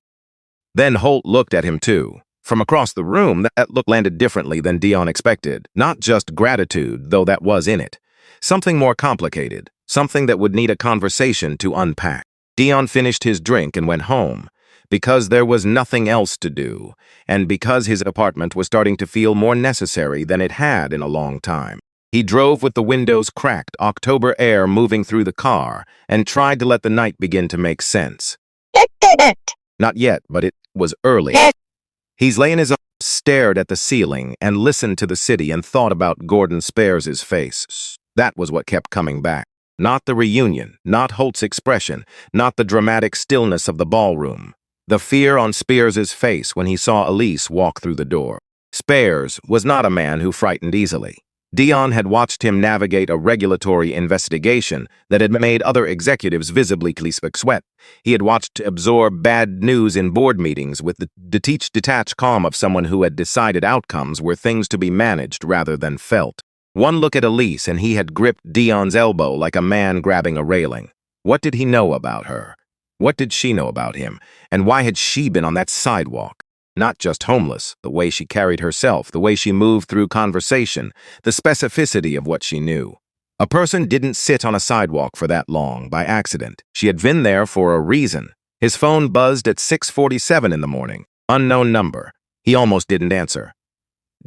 Then Holt looked at him too. From across the room, that look landed differently than Dion expected. Not just gratitude, though that was in it. Something more complicated, something that would need a conversation to unpack. Dion finished his drink and went home, because there was nothing else to do, and because his apartment was starting to feel more necessary than it had in a long time. He drove with the windows cracked, October air moving through the car, and tried to let the night begin to make sense. Not yet, but it was early. He's lay in his arms, stared at the ceiling, and listened to the city and thought about Gordon Spares's face. That was what kept coming back. Not the reunion, not Holt's expression, not the dramatic stillness of the ballroom. The fear on Spears's face when he saw Elise walk through the door. Spares was not a man who frightened easily. Dion had watched him navigate a regulatory investigation that had made other executives visibly sweat. He had watched absorb bad news in board meetings with the detached calm of someone who had decided outcomes were things to be managed rather than felt. One look at Elise and he had gripped Dion's elbow like a man grabbing a railing. What did he know about her? What did she know about him? And why had she been on that sidewalk? Not just homeless, the way she carried herself, the way she moved through conversation, the specificity of what she knew. A person didn't sit on a sidewalk for that long by accident. She had been there for a reason. His phone buzzed at 6:47 in the morning. Unknown number. He almost didn't answer.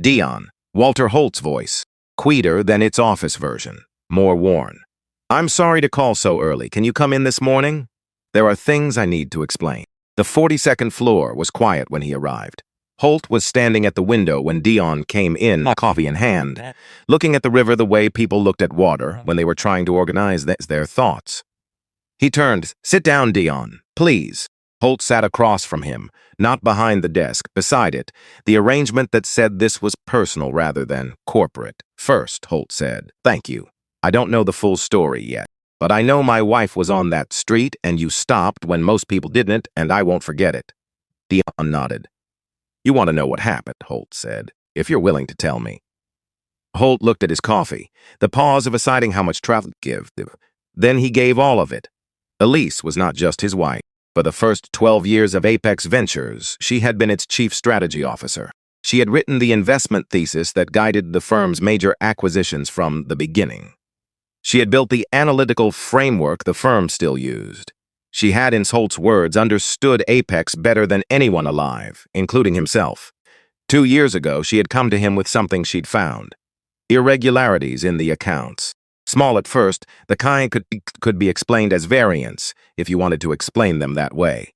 Dion, Walter Holt's voice, quieter than its office version, more worn. "I'm sorry to call so early. Can you come in this morning? There are things I need to explain." The 42nd floor was quiet when he arrived. Holt was standing at the window when Dion came in, coffee in hand, looking at the river the way people looked at water when they were trying to organize their thoughts. He turned. "Sit down, Dion, please." Holt sat across from him, not behind the desk, beside it, the arrangement that said this was personal rather than corporate. "First," Holt said, "thank you. I don't know the full story yet, but I know my wife was on that street and you stopped when most people didn't, and I won't forget it." Dion nodded. "You want to know what happened," Holt said, "if you're willing to tell me." Holt looked at his coffee, the pause of deciding how much travel to give. Then he gave all of it. Elise was not just his wife. For the first 12 years of Apex Ventures, she had been its chief strategy officer. She had written the investment thesis that guided the firm's major acquisitions from the beginning. She had built the analytical framework the firm still used. She had, in Holt's words, understood Apex better than anyone alive, including himself. 2 years ago, she had come to him with something she'd found. Irregularities in the accounts. Small at first, the kind could be explained as variance, if you wanted to explain them that way.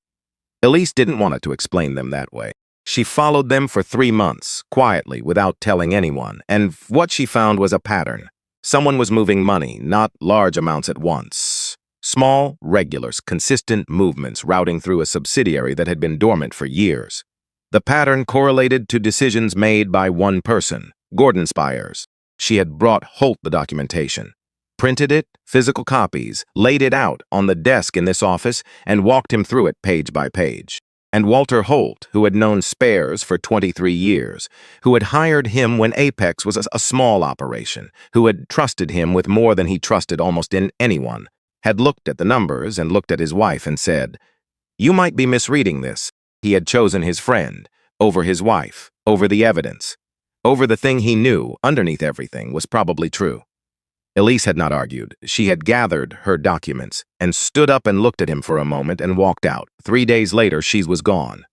Elise didn't want it to explain them that way. She followed them for 3 months, quietly, without telling anyone, and what she found was a pattern. Someone was moving money, not large amounts at once. Small, regular, consistent movements routing through a subsidiary that had been dormant for years. The pattern correlated to decisions made by one person, Gordon Spires. She had brought Holt the documentation, printed it, physical copies, laid it out on the desk in this office, and walked him through it page by page. And Walter Holt, who had known Spares for 23 years, who had hired him when Apex was a small operation, who had trusted him with more than he trusted almost in anyone, had looked at the numbers and looked at his wife and said, "You might be misreading this." He had chosen his friend, over his wife, over the evidence, over the thing he knew, underneath everything, was probably true. Elise had not argued. She had gathered her documents and stood up and looked at him for a moment and walked out. 3 days later, she was gone.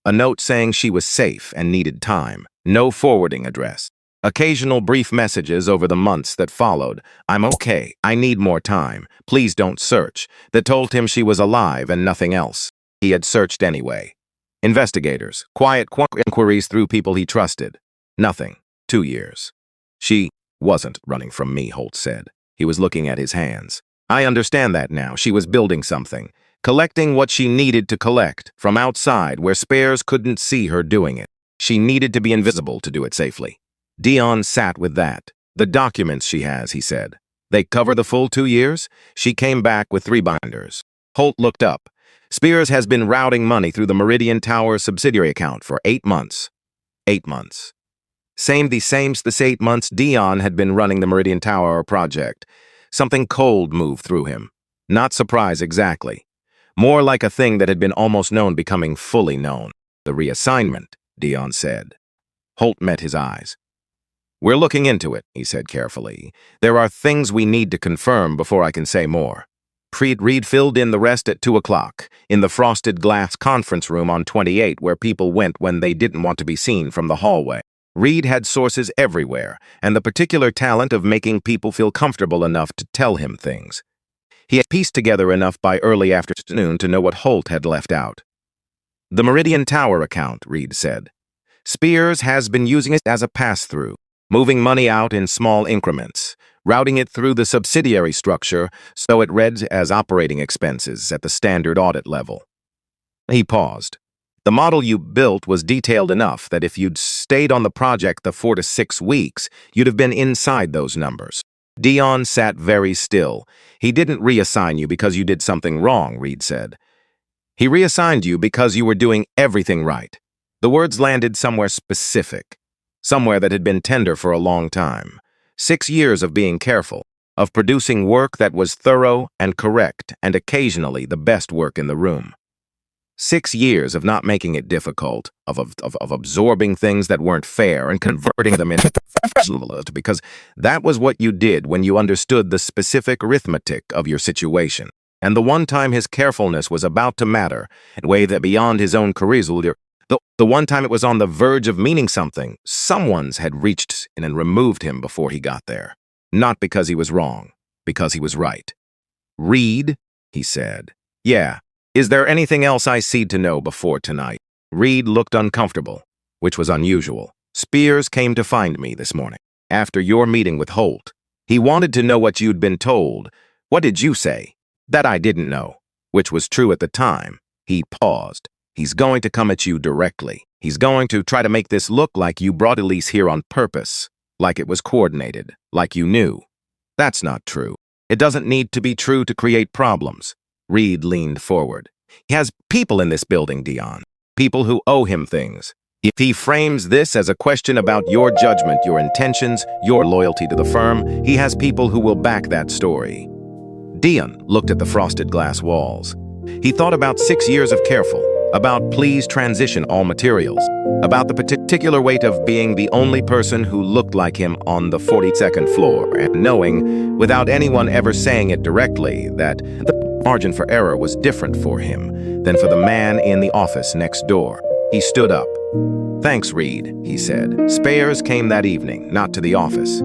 A note saying she was safe and needed time. No forwarding address. Occasional brief messages over the months that followed. "I'm okay. I need more time. Please don't search." That told him she was alive and nothing else. He had searched anyway. Investigators. Quiet inquiries through people he trusted. Nothing. 2 years. She wasn't running from me, Holt said. He was looking at his hands. "I understand that now. She was building something. Collecting what she needed to collect, from outside where Spares couldn't see her doing it. She needed to be invisible to do it safely." Dion sat with that. "The documents she has," he said. "They cover the full 2 years?" She came back with 3 binders. Holt looked up. "Spares has been routing money through the Meridian Tower subsidiary account for 8 months. 8 months. The 8 months Dion had been running the Meridian Tower project. Something cold moved through him. Not surprise exactly. More like a thing that had been almost known becoming fully known. "The reassignment," Dion said. Holt met his eyes. "We're looking into it," he said carefully. "There are things we need to confirm before I can say more." Reed filled in the rest at 2 o'clock, in the frosted glass conference room on 28 where people went when they didn't want to be seen from the hallway. Reed had sources everywhere, and the particular talent of making people feel comfortable enough to tell him things. He had pieced together enough by early afternoon to know what Holt had left out. "The Meridian Tower account," Reed said. "Spares has been using it as a pass-through, moving money out in small increments, routing it through the subsidiary structure so it read as operating expenses at the standard audit level." He paused. "The model you built was detailed enough that if you'd stayed on the project the 4 to 6 weeks, you'd have been inside those numbers." Dion sat very still. "He didn't reassign you because you did something wrong," Reed said. "He reassigned you because you were doing everything right." The words landed somewhere specific, somewhere that had been tender for a long time. 6 years of being careful, of producing work that was thorough and correct and occasionally the best work in the room. 6 years of not making it difficult, of absorbing things that weren't fair and converting them into professionalism, because that was what you did when you understood the specific arithmetic of your situation. And the one time his carefulness was about to matter, in a way that beyond his own career, the one time it was on the verge of meaning something, someone's had reached in and removed him before he got there. Not because he was wrong, because he was right. "Reed," he said. "Yeah. Is there anything else I need to know before tonight?" Reed looked uncomfortable, which was unusual. "Spares came to find me this morning, after your meeting with Holt. He wanted to know what you'd been told. What did you say?" That I didn't know, which was true at the time. He paused. He's going to come at you directly. He's going to try to make this look like you brought Elise here on purpose, like it was coordinated, like you knew. That's not true. It doesn't need to be true to create problems. Reed leaned forward. He has people in this building, Dion. People who owe him things. If he frames this as a question about your judgment, your intentions, your loyalty to the firm, he has people who will back that story. Dion looked at the frosted glass walls. He thought about 6 years of careful, about please transition all materials, about the particular weight of being the only person who looked like him on the 42nd floor, and knowing, without anyone ever saying it directly, that the margin for error was different for him than for the man in the office next door. He stood up. "Thanks, Reed," he said. Spares came that evening, not to the office.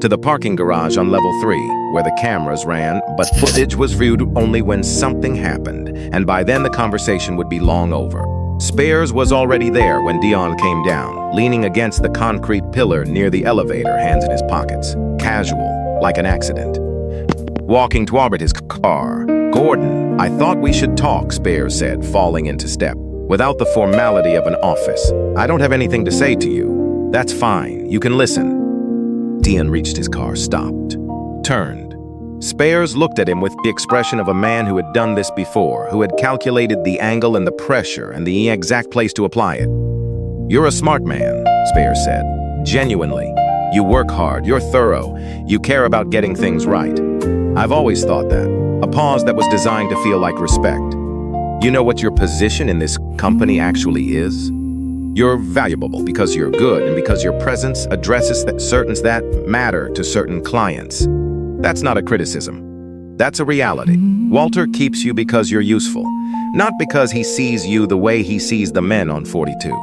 To the parking garage on level 3, where the cameras ran, but footage was viewed only when something happened, and by then the conversation would be long over. Spares was already there when Dion came down, leaning against the concrete pillar near the elevator, hands in his pockets. Casual, like an accident. Walking toward his car. "Gordon, I thought we should talk," Spares said, falling into step. "Without the formality of an office. I don't have anything to say to you. That's fine. You can listen." Dion reached his car, stopped, turned. Spares looked at him with the expression of a man who had done this before, who had calculated the angle and the pressure and the exact place to apply it. "You're a smart man," Spares said. "Genuinely. You work hard, you're thorough, you care about getting things right. I've always thought that." A pause that was designed to feel like respect. "You know what your position in this company actually is? You're valuable because you're good and because your presence addresses certains that matter to certain clients. That's not a criticism. That's a reality. Walter keeps you because you're useful, not because he sees you the way he sees the men on 42.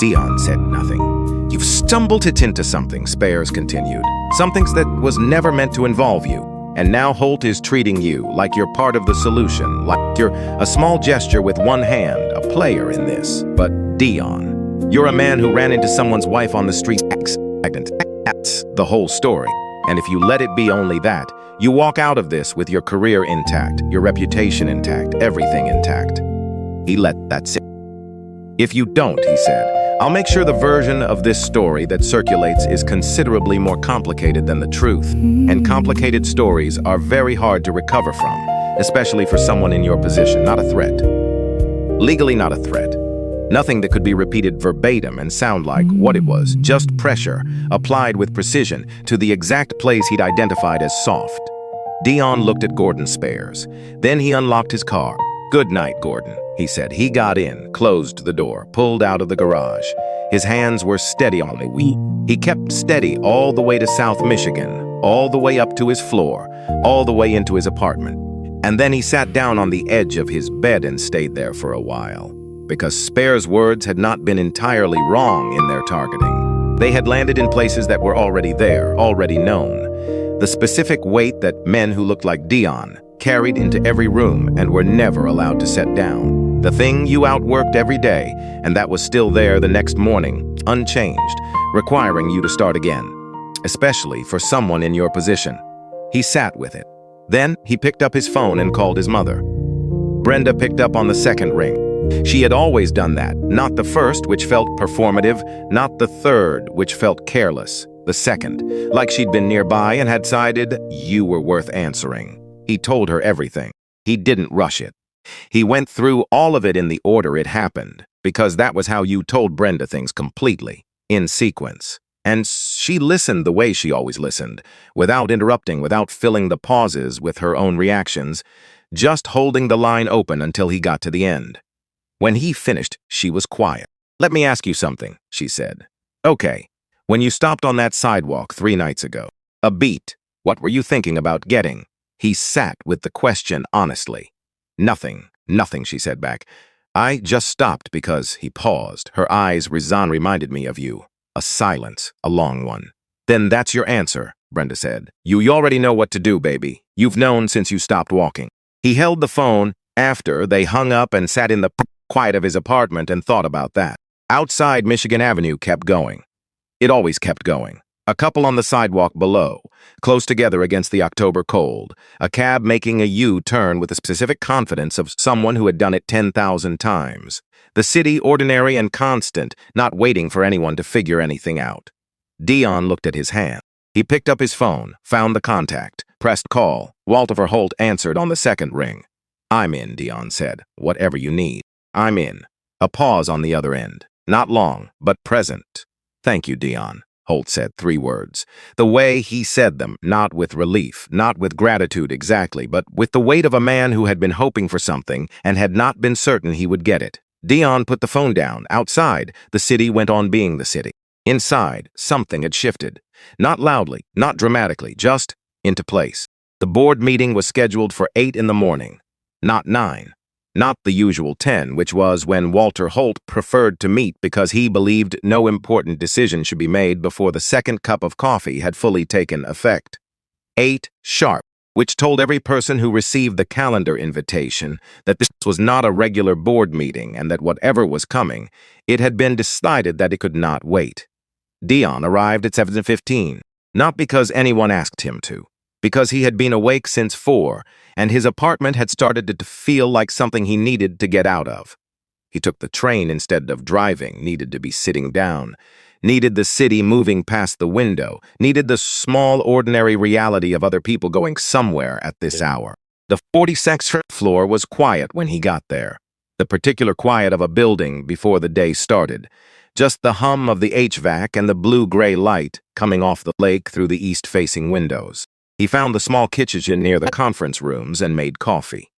Dion said nothing. "You've stumbled it into something," Spares continued. "Something that was never meant to involve you. And now Holt is treating you like you're part of the solution, like you're a small gesture with one hand, a player in this. But Dion, you're a man who ran into someone's wife on the street. That's the whole story. And if you let it be only that, you walk out of this with your career intact, your reputation intact, everything intact." He let that sit. "If you don't," he said, "I'll make sure the version of this story that circulates is considerably more complicated than the truth. And complicated stories are very hard to recover from, especially for someone in your position, not a threat. Legally not a threat. Nothing that could be repeated verbatim and sound like what it was, just pressure, applied with precision to the exact place he'd identified as soft." Dion looked at Gordon Spares. Then he unlocked his car. "Good night, Gordon," he said. He got in, closed the door, pulled out of the garage. His hands were steady on the wheel. He kept steady all the way to South Michigan, all the way up to his floor, all the way into his apartment. And then he sat down on the edge of his bed and stayed there for a while. Because Spares' words had not been entirely wrong in their targeting. They had landed in places that were already there, already known. The specific weight that men who looked like Dion carried into every room and were never allowed to set down. The thing you outworked every day, and that was still there the next morning, unchanged, requiring you to start again, especially for someone in your position. He sat with it. Then he picked up his phone and called his mother. Brenda picked up on the second ring. She had always done that, not the first, which felt performative, not the third, which felt careless, the second, like she'd been nearby and had decided you were worth answering. He told her everything. He didn't rush it. He went through all of it in the order it happened, because that was how you told Brenda things completely, in sequence. And she listened the way she always listened, without interrupting, without filling the pauses with her own reactions, just holding the line open until he got to the end. When he finished, she was quiet. "Let me ask you something," she said. "Okay, when you stopped on that sidewalk 3 nights ago, a beat, what were you thinking about getting?" He sat with the question honestly. Nothing, she said back. "I just stopped because," he paused. Her eyes reminded me of you. A silence, a long one. "Then that's your answer," Brenda said. You already know what to do, baby. You've known since you stopped walking." He held the phone after they hung up and sat in the quiet of his apartment and thought about that. Outside, Michigan Avenue kept going. It always kept going. A couple on the sidewalk below, close together against the October cold, a cab making a U-turn with the specific confidence of someone who had done it 10,000 times. The city ordinary and constant, not waiting for anyone to figure anything out. Dion looked at his hand. He picked up his phone, found the contact, pressed call. Walter Holt answered on the second ring. "I'm in," Dion said. "Whatever you need." "I'm in." A pause on the other end. Not long, but present. "Thank you, Dion," Holt said 3 words. The way he said them, not with relief, not with gratitude exactly, but with the weight of a man who had been hoping for something and had not been certain he would get it. Dion put the phone down. Outside, the city went on being the city. Inside, something had shifted. Not loudly, not dramatically, just into place. The board meeting was scheduled for 8 in the morning, not 9. Not the usual 10, which was when Walter Holt preferred to meet because he believed no important decision should be made before the second cup of coffee had fully taken effect. 8 sharp, which told every person who received the calendar invitation that this was not a regular board meeting and that whatever was coming, it had been decided that it could not wait. Dion arrived at 7:15, not because anyone asked him to, because he had been awake since 4, and his apartment had started to feel like something he needed to get out of. He took the train instead of driving, needed to be sitting down, needed the city moving past the window, needed the small, ordinary reality of other people going somewhere at this hour. The 46th floor was quiet when he got there, the particular quiet of a building before the day started. Just the hum of the HVAC and the blue-gray light coming off the lake through the east-facing windows. He found the small kitchen near the conference rooms and made coffee.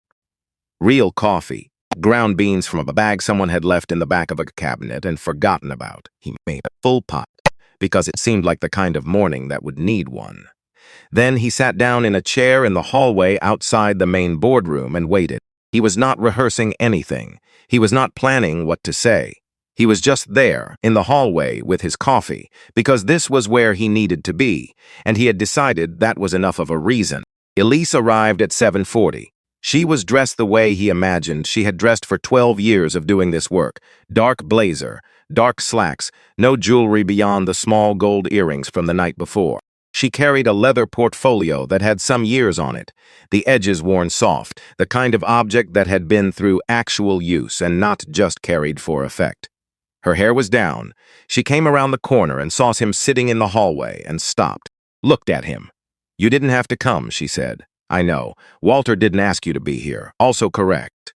Real coffee. Ground beans from a bag someone had left in the back of a cabinet and forgotten about. He made a full pot, because it seemed like the kind of morning that would need one. Then he sat down in a chair in the hallway outside the main boardroom and waited. He was not rehearsing anything. He was not planning what to say. He was just there, in the hallway, with his coffee, because this was where he needed to be, and he had decided that was enough of a reason. Elise arrived at 7:40. She was dressed the way he imagined she had dressed for 12 years of doing this work. Dark blazer, dark slacks, no jewelry beyond the small gold earrings from the night before. She carried a leather portfolio that had some years on it, the edges worn soft, the kind of object that had been through actual use and not just carried for effect. Her hair was down. She came around the corner and saw him sitting in the hallway and stopped, looked at him. "You didn't have to come," she said. "I know. Walter didn't ask you to be here. Also correct."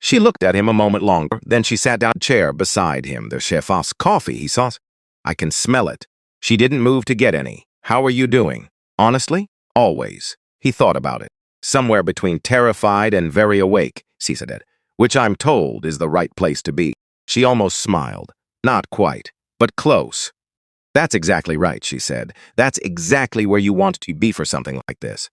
She looked at him a moment longer, then she sat down in a chair beside him. "The chef's coffee," he saw. "I can smell it." She didn't move to get any. "How are you doing?" "Honestly? Always." He thought about it. "Somewhere between terrified and very awake," she said, "which I'm told is the right place to be." She almost smiled. "Not quite, but close." "That's exactly right," she said. "That's exactly where you want to be for something like this."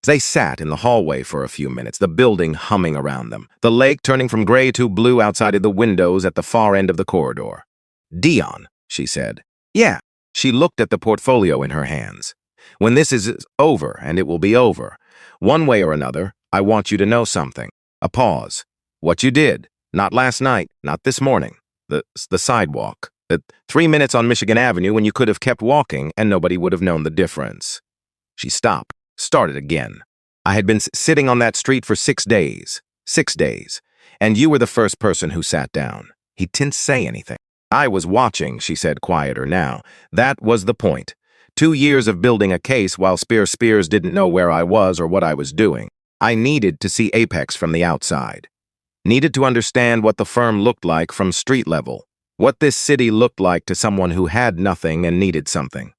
They sat in the hallway for a few minutes, the building humming around them, the lake turning from gray to blue outside of the windows at the far end of the corridor. "Dion," she said. "Yeah." She looked at the portfolio in her hands. "When this is over, and it will be over, one way or another, I want you to know something." A pause. "What you did. Not last night, not this morning. The sidewalk. The 3 minutes on Michigan Avenue when you could have kept walking and nobody would have known the difference." She stopped, started again. "I had been sitting on that street for 6 days. 6 days. And you were the first person who sat down." He didn't say anything. "I was watching," she said, quieter now. "That was the point. 2 years of building a case while Spears didn't know where I was or what I was doing. I needed to see Apex from the outside. Needed to understand what the firm looked like from street level, what this city looked like to someone who had nothing and needed something."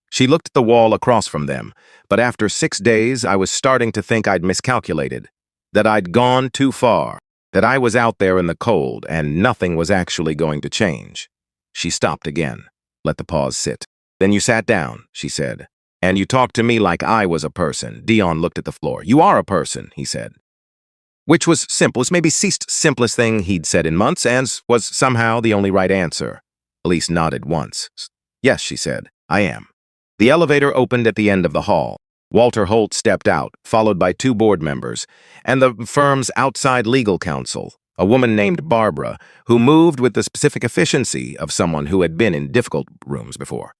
She looked at the wall across from them, but after 6 days I was starting to think I'd miscalculated, that I'd gone too far, that I was out there in the cold and nothing was actually going to change. She stopped again, let the pause sit. "Then you sat down," she said, "and you talked to me like I was a person." Dion looked at the floor. "You are a person," he said. Which was simplest, maybe simplest thing he'd said in months, and was somehow the only right answer. Elise nodded once. "Yes," she said, "I am." The elevator opened at the end of the hall. Walter Holt stepped out, followed by 2 board members, and the firm's outside legal counsel, a woman named Barbara, who moved with the specific efficiency of someone who had been in difficult rooms before.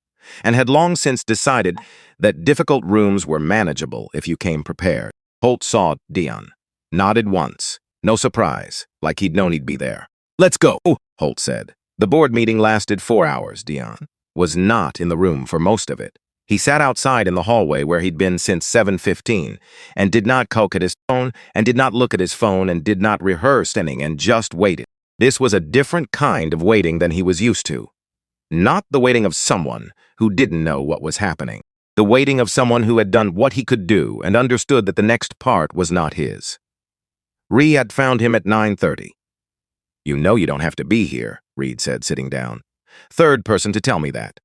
and had long since decided that difficult rooms were manageable if you came prepared. Holt saw Dion, nodded once, no surprise, like he'd known he'd be there. "Let's go," Holt said. The board meeting lasted 4 hours. Dion was not in the room for most of it. He sat outside in the hallway where he'd been since 7:15 and did not poke at his phone and did not look at his phone and did not rehearse anything and just waited. This was a different kind of waiting than he was used to. Not the waiting of someone who didn't know what was happening. The waiting of someone who had done what he could do and understood that the next part was not his. Reed had found him at 9:30. "You know you don't have to be here," Reed said, sitting down. "Third person to tell me that."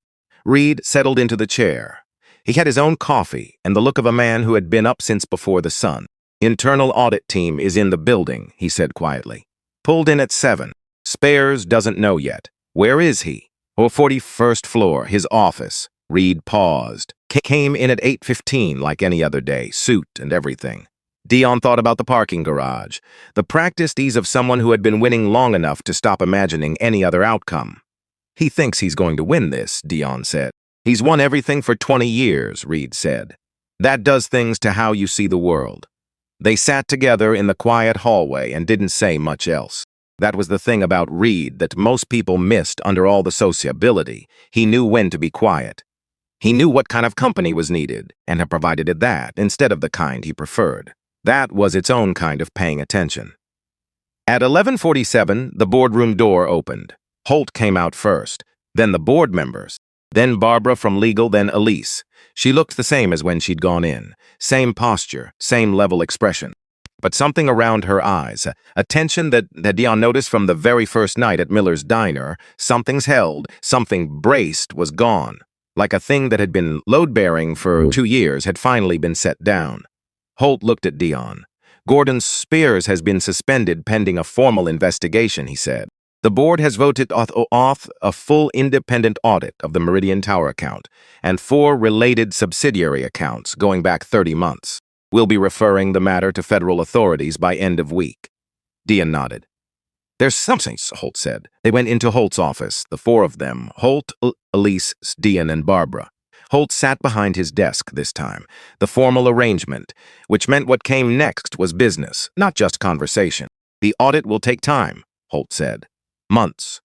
Reed settled into the chair. He had his own coffee and the look of a man who had been up since before the sun. "Internal audit team is in the building," he said quietly. "Pulled in at 7. Spares doesn't know yet. Where is he?" "Oh, 41st floor, his office." Reed paused. "Came in at 8:15 like any other day, suit and everything." Dion thought about the parking garage, the practiced ease of someone who had been winning long enough to stop imagining any other outcome. "He thinks he's going to win this," Dion said. "He's won everything for 20 years, Reed said. "That does things to how you see the world." They sat together in the quiet hallway and didn't say much else. That was the thing about Reed that most people missed under all the sociability. He knew when to be quiet. He knew what kind of company was needed and had provided it that instead of the kind he preferred. That was its own kind of paying attention. At 11:47, the boardroom door opened. Holt came out first, then the board members, then Barbara from legal, then Elise. She looked the same as when she'd gone in. Same posture, same level expression. But something around her eyes, a tension that Dion noticed from the very first night at Miller's Diner, something's held, something braced, was gone. Like a thing that had been load-bearing for 2 years had finally been set down. Holt looked at Dion. "Gordon Spears has been suspended pending a formal investigation," he said. "The board has voted off a full independent audit of the Meridian Tower account and 4 related subsidiary accounts going back 30 months. We'll be referring the matter to federal authorities by end of week." Dion nodded. "There's something," Holt said. They went into Holt's office, the 4 of them, Holt, Elise, Dion, and Barbara. Holt sat behind his desk this time, the formal arrangement, which meant what came next was business, not just conversation. "The audit will take time," Holt said. "Months.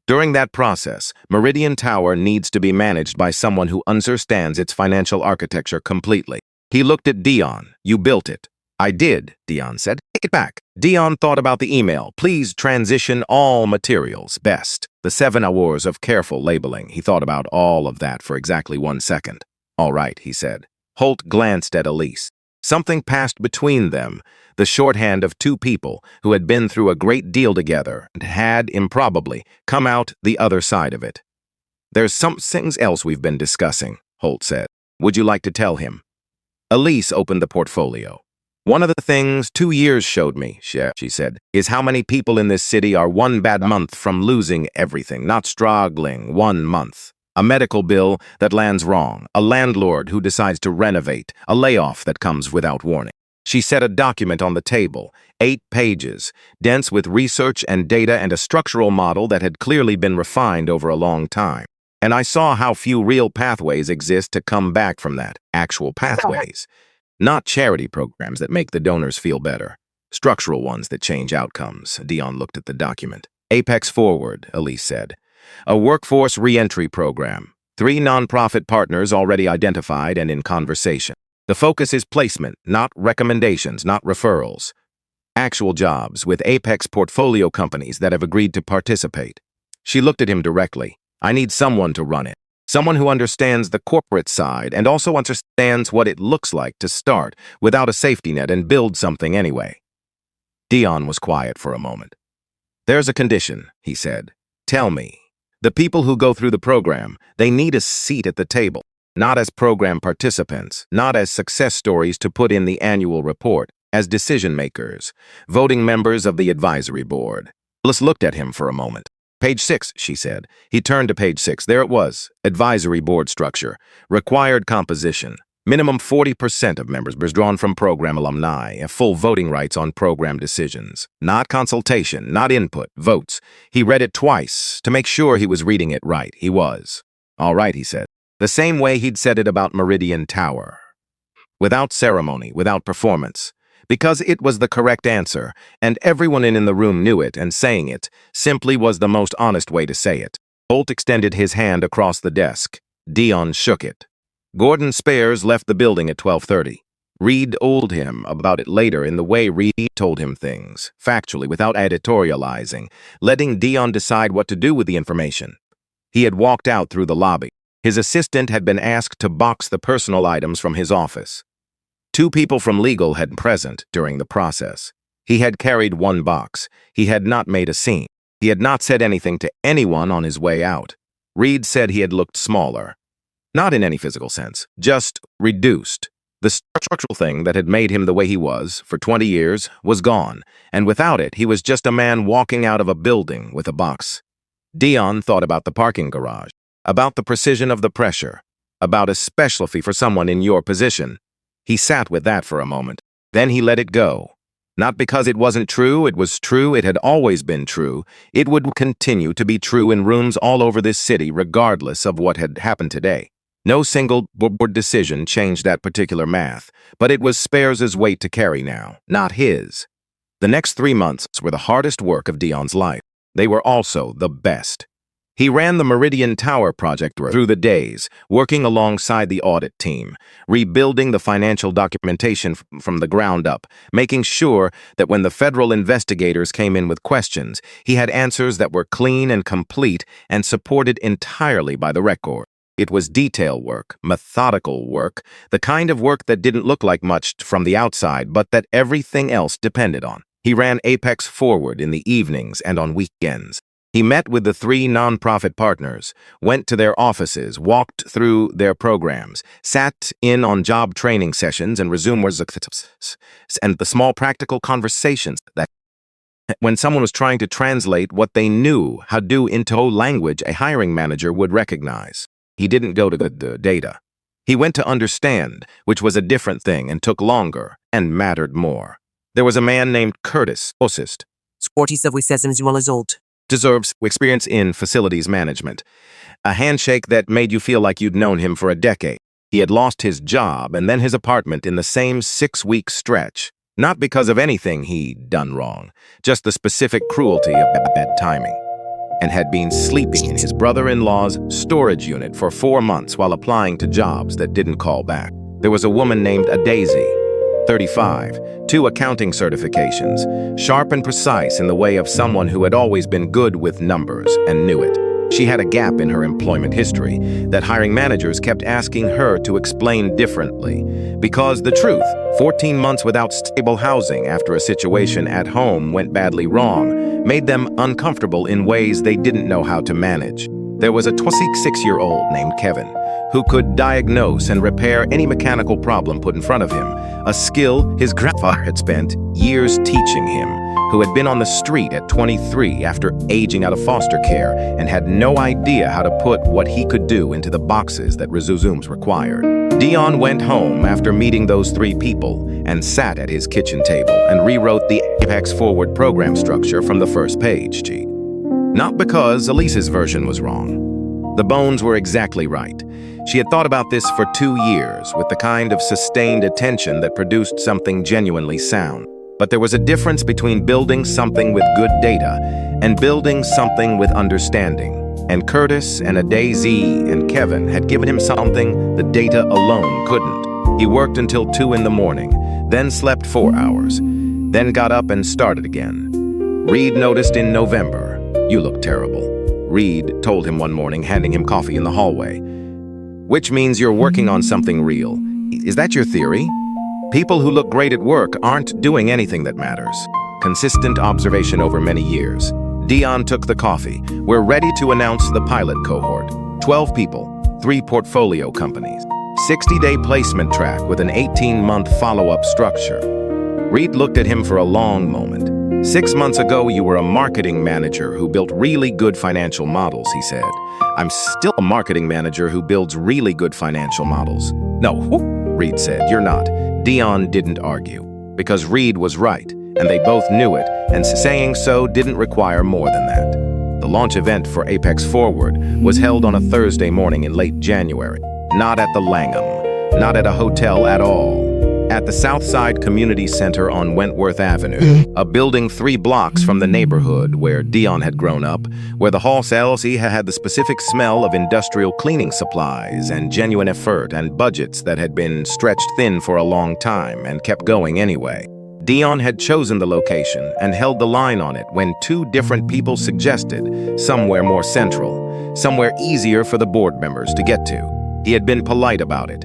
During that process, Meridian Tower needs to be managed by someone who understands its financial architecture completely." He looked at Dion. "You built it." "I did," Dion said. "Take it back." Dion thought about the email. "Please transition all materials. Best." The 7 hours of careful labeling. He thought about all of that for exactly 1 second. "All right," he said. Holt glanced at Elise. Something passed between them, the shorthand of 2 people who had been through a great deal together and had, improbably, come out the other side of it. "There's something else we've been discussing," Holt said. "Would you like to tell him?" Elise opened the portfolio. "One of the things 2 years showed me," she said, "is how many people in this city are 1 bad month from losing everything, not struggling 1 month. A medical bill that lands wrong, a landlord who decides to renovate, a layoff that comes without warning." She set a document on the table, 8 pages, dense with research and data and a structural model that had clearly been refined over a long time. "And I saw how few real pathways exist to come back from that. Actual pathways. Not charity programs that make the donors feel better. Structural ones that change outcomes." Dion looked at the document. "Apex Forward," Elise said. "A workforce re-entry program. 3 nonprofit partners already identified and in conversation. The focus is placement, not recommendations, not referrals. Actual jobs with Apex portfolio companies that have agreed to participate." She looked at him directly. "I need someone to run it. Someone who understands the corporate side and also understands what it looks like to start without a safety net and build something anyway." Dion was quiet for a moment. "There's a condition," he said. "Tell me. The people who go through the program, they need a seat at the table, not as program participants, not as success stories to put in the annual report, as decision makers, voting members of the advisory board." Alice looked at him for a moment. "Page 6, she said. He turned to page 6. There it was. Advisory board structure. Required composition. Minimum 40% of members drawn from program alumni and full voting rights on program decisions. Not consultation, not input, votes. He read it twice to make sure he was reading it right. He was. "All right," he said. The same way he'd said it about Meridian Tower. Without ceremony, without performance. Because it was the correct answer, and everyone in the room knew it, and saying it simply was the most honest way to say it. Holt extended his hand across the desk. Dion shook it. Gordon Spares left the building at 12:30. Reed told him about it later in the way Reed told him things, factually, without editorializing, letting Dion decide what to do with the information. He had walked out through the lobby. His assistant had been asked to box the personal items from his office. 2 people from legal had been present during the process. He had carried 1 box. He had not made a scene. He had not said anything to anyone on his way out. Reed said he had looked smaller. Not in any physical sense, just reduced. The structural thing that had made him the way he was for 20 years was gone, and without it, he was just a man walking out of a building with a box. Dion thought about the parking garage, about the precision of the pressure, about a special fee for someone in your position. He sat with that for a moment. Then he let it go. Not because it wasn't true, it was true, it had always been true. It would continue to be true in rooms all over this city, regardless of what had happened today. No single board decision changed that particular math, but it was Spares' weight to carry now, not his. The next 3 months were the hardest work of Dion's life. They were also the best. He ran the Meridian Tower project through the days, working alongside the audit team, rebuilding the financial documentation from the ground up, making sure that when the federal investigators came in with questions, he had answers that were clean and complete and supported entirely by the record. It was detail work, methodical work, the kind of work that didn't look like much from the outside, but that everything else depended on. He ran Apex Forward in the evenings and on weekends. He met with the 3 nonprofit partners, went to their offices, walked through their programs, sat in on job training sessions and resumed and the small practical conversations that when someone was trying to translate what they knew how to do into language a hiring manager would recognize. He didn't go to the data. He went to understand, which was a different thing and took longer and mattered more. There was a man named Curtis, 47 years old. Deserves experience in facilities management. A handshake that made you feel like you'd known him for a decade. He had lost his job and then his apartment in the same 6-week stretch. Not because of anything he'd done wrong, just the specific cruelty of bad timing. And had been sleeping in his brother-in-law's storage unit for 4 months while applying to jobs that didn't call back. There was a woman named Daisy, 35, 2 accounting certifications, sharp and precise in the way of someone who had always been good with numbers and knew it. She had a gap in her employment history that hiring managers kept asking her to explain differently. Because the truth, 14 months without stable housing after a situation at home went badly wrong, made them uncomfortable in ways they didn't know how to manage. There was a 26-year-old named Kevin who could diagnose and repair any mechanical problem put in front of him, a skill his grandfather had spent years teaching him, who had been on the street at 23 after aging out of foster care and had no idea how to put what he could do into the boxes that resumes required. Dion went home after meeting those 3 people and sat at his kitchen table and rewrote the Apex Forward program structure from the first page. Not because Elise's version was wrong. The bones were exactly right. She had thought about this for 2 years with the kind of sustained attention that produced something genuinely sound. But there was a difference between building something with good data and building something with understanding. And Curtis and Daisy and Kevin had given him something the data alone couldn't. He worked until 2 in the morning, then slept 4 hours, then got up and started again. Reed noticed in November, "You look terrible," Reed told him one morning, handing him coffee in the hallway. "Which means you're working on something real. Is that your theory? People who look great at work aren't doing anything that matters." Consistent observation over many years. Dion took the coffee. "We're ready to announce the pilot cohort. 12 people, 3 portfolio companies. 60-day placement track with an 18-month follow-up structure." Reed looked at him for a long moment. "6 months ago, you were a marketing manager who built really good financial models," he said. "I'm still a marketing manager who builds really good financial models." "No," Reed said, "you're not." Dion didn't argue, because Reed was right, and they both knew it, and saying so didn't require more than that. The launch event for Apex Forward, was held on a Thursday morning in late January. Not at the Langham, not at a hotel at all. At the Southside Community Center on Wentworth Avenue, a building 3 blocks from the neighborhood where Dion had grown up, where the hall cells had the specific smell of industrial cleaning supplies and genuine effort and budgets that had been stretched thin for a long time and kept going anyway. Dion had chosen the location and held the line on it when 2 different people suggested somewhere more central, somewhere easier for the board members to get to. He had been polite about it.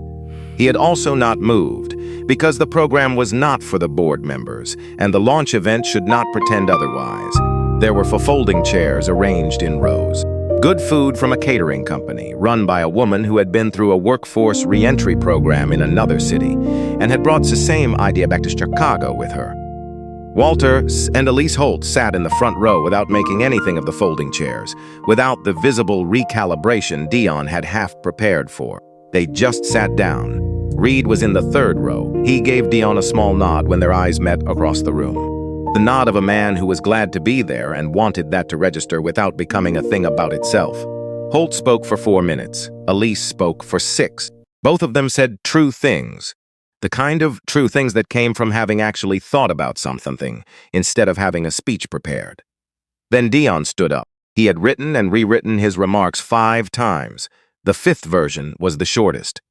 He had also not moved, because the program was not for the board members, and the launch event should not pretend otherwise. There were folding chairs arranged in rows. Good food from a catering company, run by a woman who had been through a workforce re-entry program in another city, and had brought the same idea back to Chicago with her. Walter and Elise Holt sat in the front row without making anything of the folding chairs, without the visible recalibration Dion had half prepared for. They just sat down. Reed was in the 3rd row. He gave Dion a small nod when their eyes met across the room. The nod of a man who was glad to be there and wanted that to register without becoming a thing about itself. Holt spoke for 4 minutes. Elise spoke for 6. Both of them said true things. The kind of true things that came from having actually thought about something, instead of having a speech prepared. Then Dion stood up. He had written and rewritten his remarks 5 times. The 5th version was the shortest.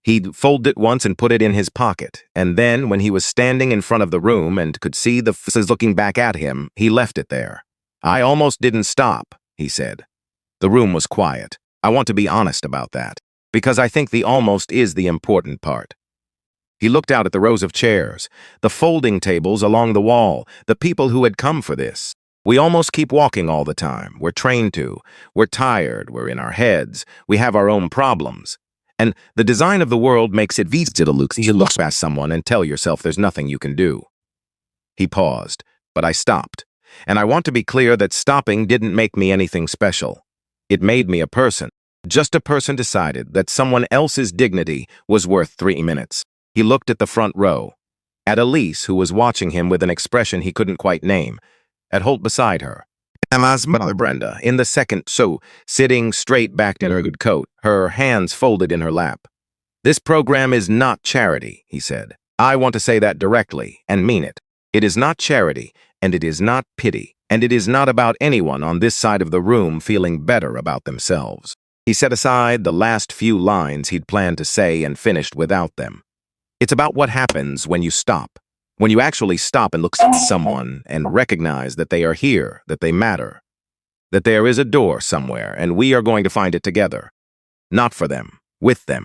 He'd folded it once and put it in his pocket, and then, when he was standing in front of the room and could see the faces looking back at him, he left it there. "I almost didn't stop," he said. The room was quiet. I want to be honest about that, because I think the almost is the important part. He looked out at the rows of chairs, the folding tables along the wall, the people who had come for this. We almost keep walking all the time. We're trained to. We're tired. We're in our heads. We have our own problems. And the design of the world makes it easy to look past someone and tell yourself there's nothing you can do. He paused, but I stopped. And I want to be clear that stopping didn't make me anything special. It made me a person. Just a person decided that someone else's dignity was worth 3 minutes. He looked at the front row, at Elise, who was watching him with an expression he couldn't quite name, at Holt beside her, Emma's mother Brenda, in the second sitting straight back in her good coat, her hands folded in her lap. "This program is not charity," he said. "I want to say that directly and mean it. It is not charity, and it is not pity, and it is not about anyone on this side of the room feeling better about themselves." He set aside the last few lines he'd planned to say and finished without them. It's about what happens when you stop. When you actually stop and look at someone and recognize that they are here, that they matter, that there is a door somewhere and we are going to find it together. Not for them, with them.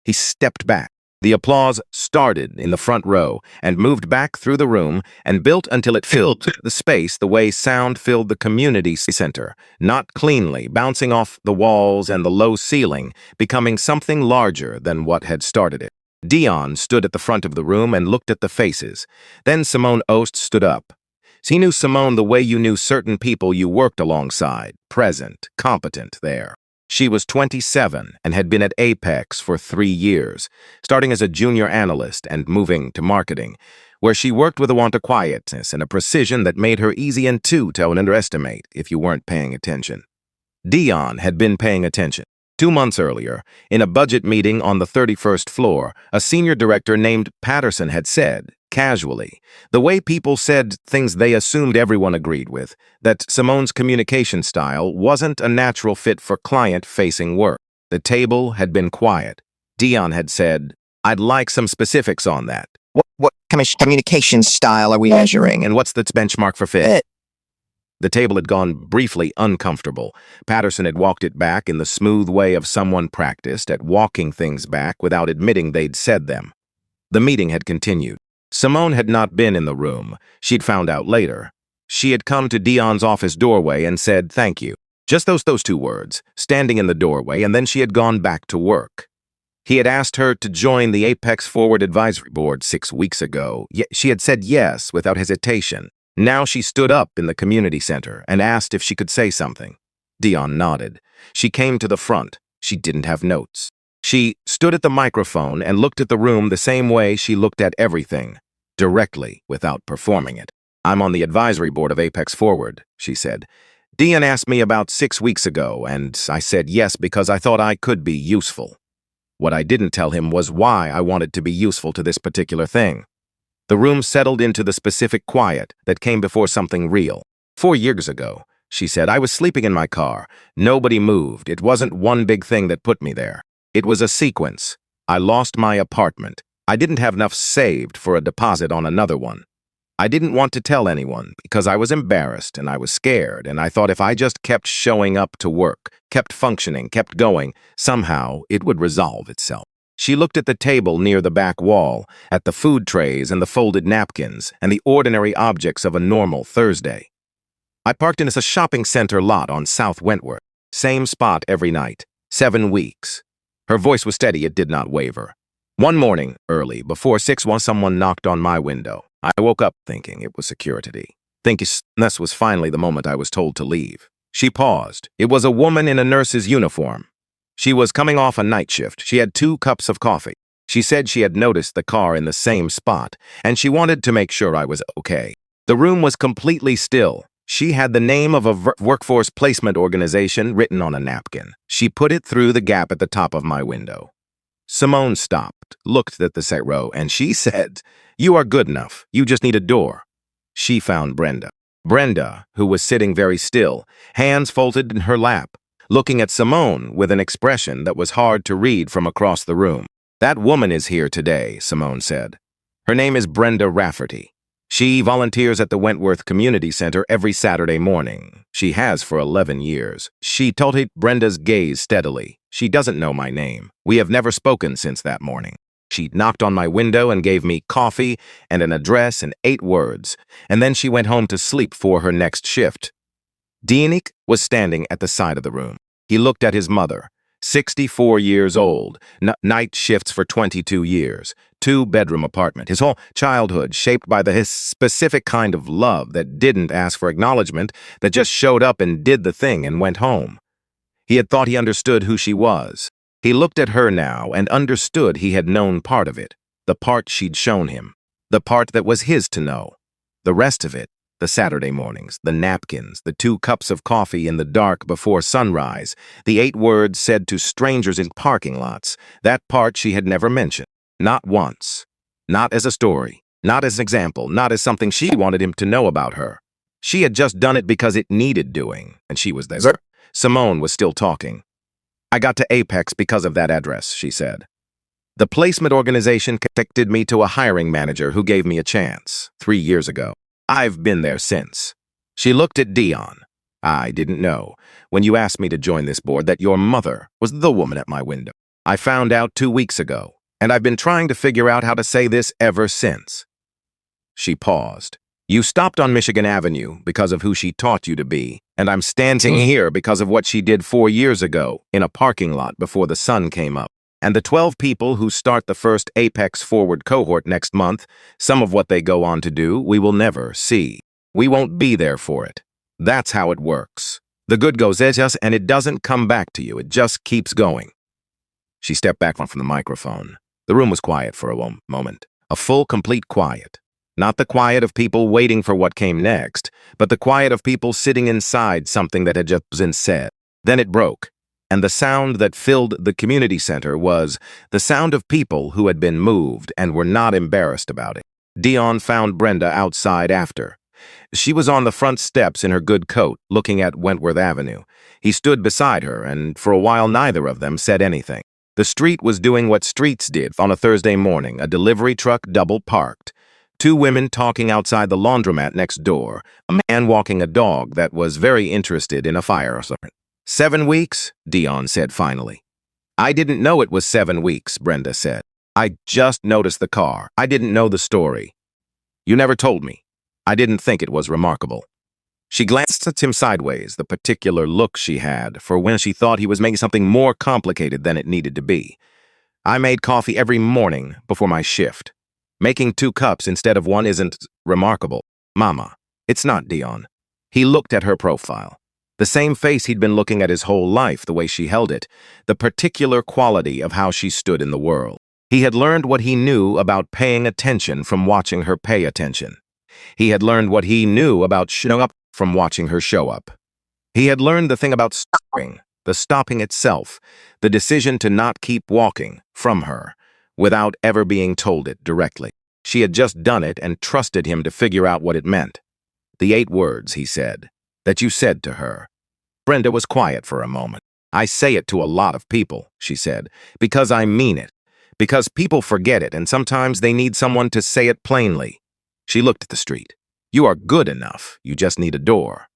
He stepped back. The applause started in the front row and moved back through the room and built until it filled the space the way sound filled the community center, not cleanly, bouncing off the walls and the low ceiling, becoming something larger than what had started it. Dion stood at the front of the room and looked at the faces. Then Simone Ost stood up. He knew Simone the way you knew certain people you worked alongside, present, competent there. She was 27 and had been at Apex for 3 years, starting as a junior analyst and moving to marketing, where she worked with a want of quietness and a precision that made her easy to underestimate if you weren't paying attention. Dion had been paying attention. 2 months earlier, in a budget meeting on the 31st floor, a senior director named Patterson had said, casually, the way people said things they assumed everyone agreed with, that Simone's communication style wasn't a natural fit for client-facing work. The table had been quiet. Dion had said, "I'd like some specifics on that. What communication style are we measuring? And what's the benchmark for fit?" The table had gone briefly uncomfortable. Patterson had walked it back in the smooth way of someone practiced at walking things back without admitting they'd said them. The meeting had continued. Simone had not been in the room. She'd found out later. She had come to Dion's office doorway and said, "Thank you." Just those 2 words, standing in the doorway, and then she had gone back to work. He had asked her to join the Apex Forward Advisory Board 6 weeks ago. She had said yes without hesitation. Now she stood up in the community center and asked if she could say something. Dion nodded. She came to the front. She didn't have notes. She stood at the microphone and looked at the room the same way she looked at everything, directly, without performing it. "I'm on the advisory board of Apex Forward," she said. Dion asked me about 6 weeks ago, and I said yes because I thought I could be useful. What I didn't tell him was why I wanted to be useful to this particular thing. The room settled into the specific quiet that came before something real. 4 years ago, she said, I was sleeping in my car. Nobody moved. It wasn't one big thing that put me there. It was a sequence. I lost my apartment. I didn't have enough saved for a deposit on another one. I didn't want to tell anyone because I was embarrassed and I was scared, and I thought if I just kept showing up to work, kept functioning, kept going, somehow it would resolve itself. She looked at the table near the back wall, at the food trays and the folded napkins, and the ordinary objects of a normal Thursday. I parked in a shopping center lot on South Wentworth. Same spot every night. 7 weeks. Her voice was steady, it did not waver. One morning, early, before 6, someone knocked on my window. I woke up thinking it was security. This was finally the moment I was told to leave. She paused. It was a woman in a nurse's uniform. She was coming off a night shift. She had 2 cups of coffee. She said she had noticed the car in the same spot, and she wanted to make sure I was okay. The room was completely still. She had the name of a workforce placement organization written on a napkin. She put it through the gap at the top of my window. Simone stopped, looked at the set row, and she said, "You are good enough. You just need a door." She found Brenda. Brenda, who was sitting very still, hands folded in her lap, looking at Simone with an expression that was hard to read from across the room. "That woman is here today," Simone said. "Her name is Brenda Rafferty. She volunteers at the Wentworth Community Center every Saturday morning. She has for 11 years. She told Brenda's gaze steadily. She doesn't know my name. We have never spoken since that morning. She knocked on my window and gave me coffee and an address and 8 words, and then she went home to sleep for her next shift." Dienik was standing at the side of the room. He looked at his mother, 64 years old, night shifts for 22 years, 2-bedroom apartment, his whole childhood shaped by his specific kind of love that didn't ask for acknowledgement, that just showed up and did the thing and went home. He had thought he understood who she was. He looked at her now and understood he had known part of it, the part she'd shown him, the part that was his to know. The rest of it, the Saturday mornings, the napkins, the 2 cups of coffee in the dark before sunrise, the 8 words said to strangers in parking lots, that part she had never mentioned. Not once. Not as a story. Not as an example. Not as something she wanted him to know about her. She had just done it because it needed doing, and she was there. Simone was still talking. "I got to Apex because of that address," she said. "The placement organization connected me to a hiring manager who gave me a chance 3 years ago. I've been there since." She looked at Dion. "I didn't know, when you asked me to join this board, that your mother was the woman at my window. I found out 2 weeks ago, and I've been trying to figure out how to say this ever since." She paused. "You stopped on Michigan Avenue because of who she taught you to be, and I'm standing here because of what she did 4 years ago in a parking lot before the sun came up. And the 12 people who start the first Apex Forward cohort next month, some of what they go on to do, we will never see. We won't be there for it. That's how it works. The good goes at us, and it doesn't come back to you. It just keeps going." She stepped back from the microphone. The room was quiet for a moment. A full, complete quiet. Not the quiet of people waiting for what came next, but the quiet of people sitting inside something that had just been said. Then it broke, and the sound that filled the community center was the sound of people who had been moved and were not embarrassed about it. Dion found Brenda outside after. She was on the front steps in her good coat, looking at Wentworth Avenue. He stood beside her, and for a while neither of them said anything. The street was doing what streets did on a Thursday morning, a delivery truck double parked. 2 women talking outside the laundromat next door, a man walking a dog that was very interested in a fire hydrant. 7 weeks, Dion said finally. "I didn't know it was 7 weeks, Brenda said. "I just noticed the car. I didn't know the story. You never told me. I didn't think it was remarkable." She glanced at him sideways, the particular look she had for when she thought he was making something more complicated than it needed to be. "I made coffee every morning before my shift. Making 2 cups instead of 1 isn't remarkable. Mama, it's not, Dion." He looked at her profile. The same face he'd been looking at his whole life, the way she held it, the particular quality of how she stood in the world. He had learned what he knew about paying attention from watching her pay attention. He had learned what he knew about showing up from watching her show up. He had learned the thing about stopping, the stopping itself, the decision to not keep walking from her, without ever being told it directly. She had just done it and trusted him to figure out what it meant. The 8 words, he said, that you said to her. Brenda was quiet for a moment. I say it to a lot of people, she said, because I mean it. Because people forget it and sometimes they need someone to say it plainly. She looked at the street. You are good enough. You just need a door.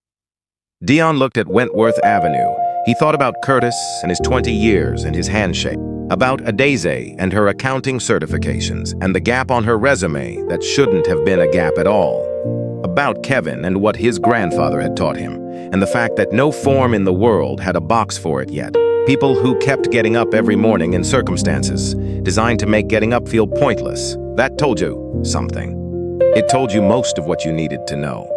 Dion looked at Wentworth Avenue. He thought about Curtis and his 20 years and his handshake, about Adeze and her accounting certifications and the gap on her resume that shouldn't have been a gap at all, about Kevin and what his grandfather had taught him, and the fact that no form in the world had a box for it yet. People who kept getting up every morning in circumstances designed to make getting up feel pointless. That told you something. It told you most of what you needed to know.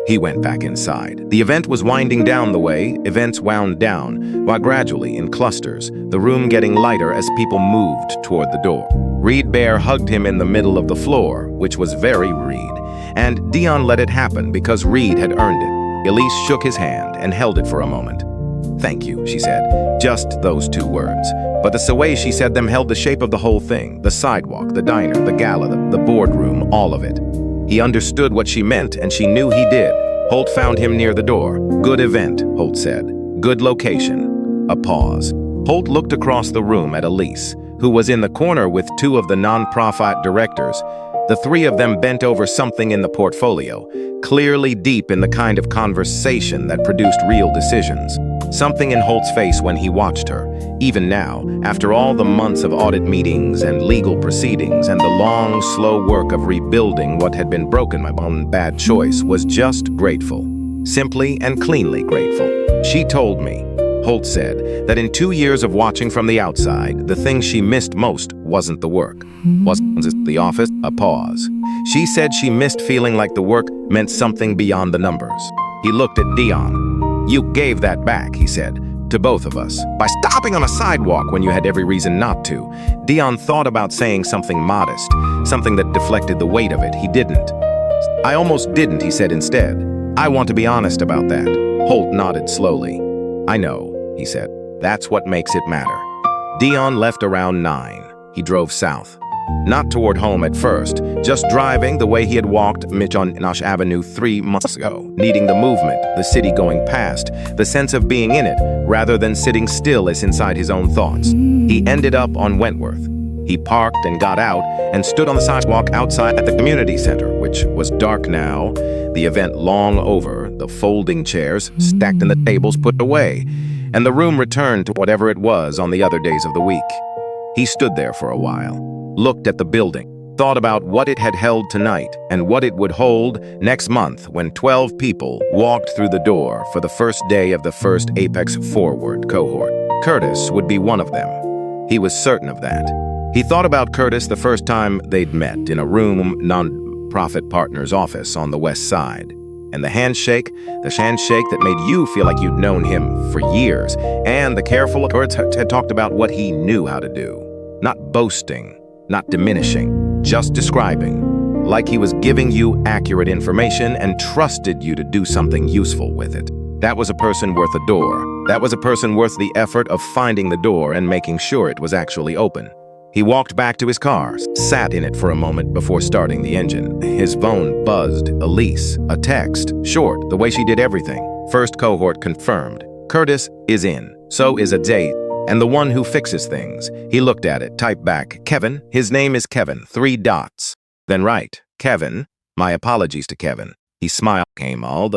He went back inside. The event was winding down the way events wound down, while gradually, in clusters, the room getting lighter as people moved toward the door. Reed Bear hugged him in the middle of the floor, which was very Reed, and Dion let it happen because Reed had earned it. Elise shook his hand and held it for a moment. Thank you, she said. Just those 2 words. But the way she said them held the shape of the whole thing, the sidewalk, the diner, the gala, the boardroom, all of it. He understood what she meant, and she knew he did. Holt found him near the door. Good event, Holt said. Good location. A pause. Holt looked across the room at Elise, who was in the corner with 2 of the non-profit directors. The 3 of them bent over something in the portfolio, clearly deep in the kind of conversation that produced real decisions. Something in Holt's face when he watched her, even now, after all the months of audit meetings and legal proceedings and the long, slow work of rebuilding what had been broken by one bad choice, was just grateful. Simply and cleanly grateful. She told me, Holt said, that in 2 years of watching from the outside, the thing she missed most wasn't the work. Wasn't the office? A pause. She said she missed feeling like the work meant something beyond the numbers. He looked at Dion. You gave that back, he said, to both of us, by stopping on a sidewalk when you had every reason not to. Dion thought about saying something modest, something that deflected the weight of it. He didn't. I almost didn't, he said instead. I want to be honest about that. Holt nodded slowly. I know, he said. That's what makes it matter. Dion left around 9. He drove south. Not toward home at first, just driving the way he had walked on Nash Avenue 3 months ago, needing the movement, the city going past, the sense of being in it, rather than sitting still as inside his own thoughts. He ended up on Wentworth. He parked and got out and stood on the sidewalk outside at the community center, which was dark now, the event long over, the folding chairs stacked and the tables put away, and the room returned to whatever it was on the other days of the week. He stood there for a while, looked at the building, thought about what it had held tonight and what it would hold next month when 12 people walked through the door for the first day of the first Apex Forward cohort. Curtis would be one of them. He was certain of that. He thought about Curtis the first time they'd met in a room non-profit partner's office on the west side. And the handshake that made you feel like you'd known him for years, and the careful words had talked about what he knew how to do. Not boasting, not diminishing, just describing, like he was giving you accurate information and trusted you to do something useful with it. That was a person worth a door. That was a person worth the effort of finding the door and making sure it was actually open. He walked back to his car, sat in it for a moment before starting the engine. His phone buzzed. Elise. A text. Short, the way she did everything. First cohort confirmed. Curtis is in. So is Adeze, and the one who fixes things. He looked at it, typed back, Kevin. His name is Kevin. 3 dots. Then right. Kevin. My apologies to Kevin. He smiled.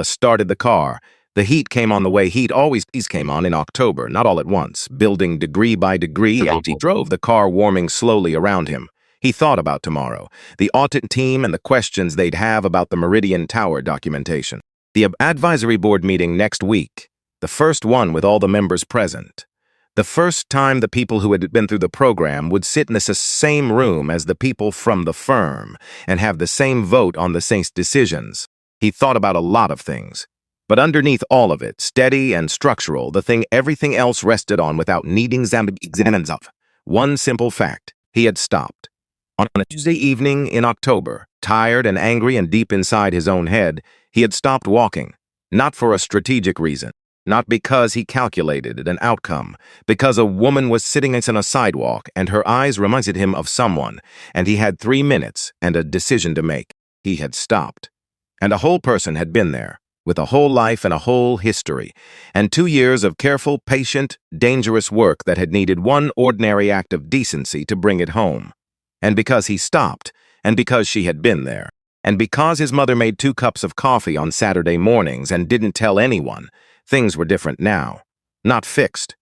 Started the car. The heat came on the way heat always came on in October, not all at once, building degree by degree. He drove the car warming slowly around him. He thought about tomorrow, the audit team and the questions they'd have about the Meridian Tower documentation. The advisory board meeting next week, the first one with all the members present. The first time the people who had been through the program would sit in the same room as the people from the firm and have the same vote on the same decisions. He thought about a lot of things. But underneath all of it, steady and structural, the thing everything else rested on without needing examinations of. One simple fact, he had stopped. On a Tuesday evening in October, tired and angry and deep inside his own head, he had stopped walking, not for a strategic reason, Not because he calculated an outcome, because a woman was sitting on a sidewalk and her eyes reminded him of someone, and he had 3 minutes and a decision to make. He had stopped. And a whole person had been there, with a whole life and a whole history, and 2 years of careful, patient, dangerous work that had needed one ordinary act of decency to bring it home. And because he stopped, and because she had been there, and because his mother made 2 cups of coffee on Saturday mornings and didn't tell anyone, things were different now. Not fixed.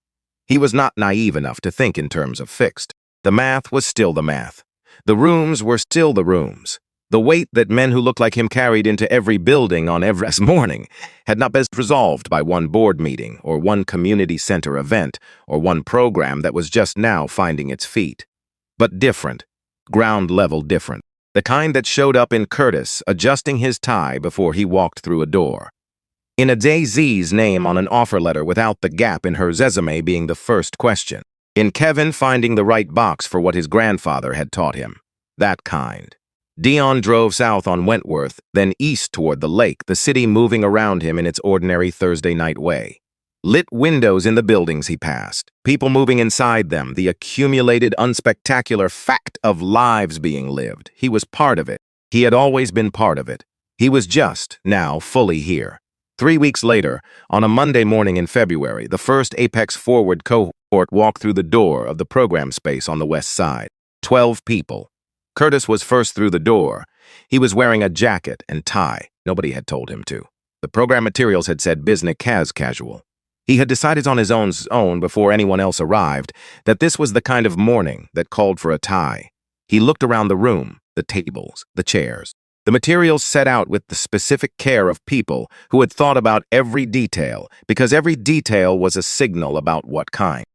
He was not naive enough to think in terms of fixed. The math was still the math. The rooms were still the rooms. The weight that men who looked like him carried into every building on every morning had not been resolved by one board meeting or one community center event or one program that was just now finding its feet. But different. Ground level different. The kind that showed up in Curtis adjusting his tie before he walked through a door. In a Daisy's name on an offer letter without the gap in her resume being the first question. In Kevin finding the right box for what his grandfather had taught him. That kind. Dion drove south on Wentworth, then east toward the lake, the city moving around him in its ordinary Thursday night way. Lit windows in the buildings he passed, people moving inside them, the accumulated, unspectacular fact of lives being lived. He was part of it. He had always been part of it. He was just, now, fully here. 3 weeks later, on a Monday morning in February, the first Apex Forward cohort walked through the door of the program space on the west side. 12 people. Curtis was first through the door. He was wearing a jacket and tie. Nobody had told him to. The program materials had said business casual. He had decided on his own before anyone else arrived that this was the kind of morning that called for a tie. He looked around the room, the tables, the chairs. The materials set out with the specific care of people who had thought about every detail, because every detail was a signal about what kind.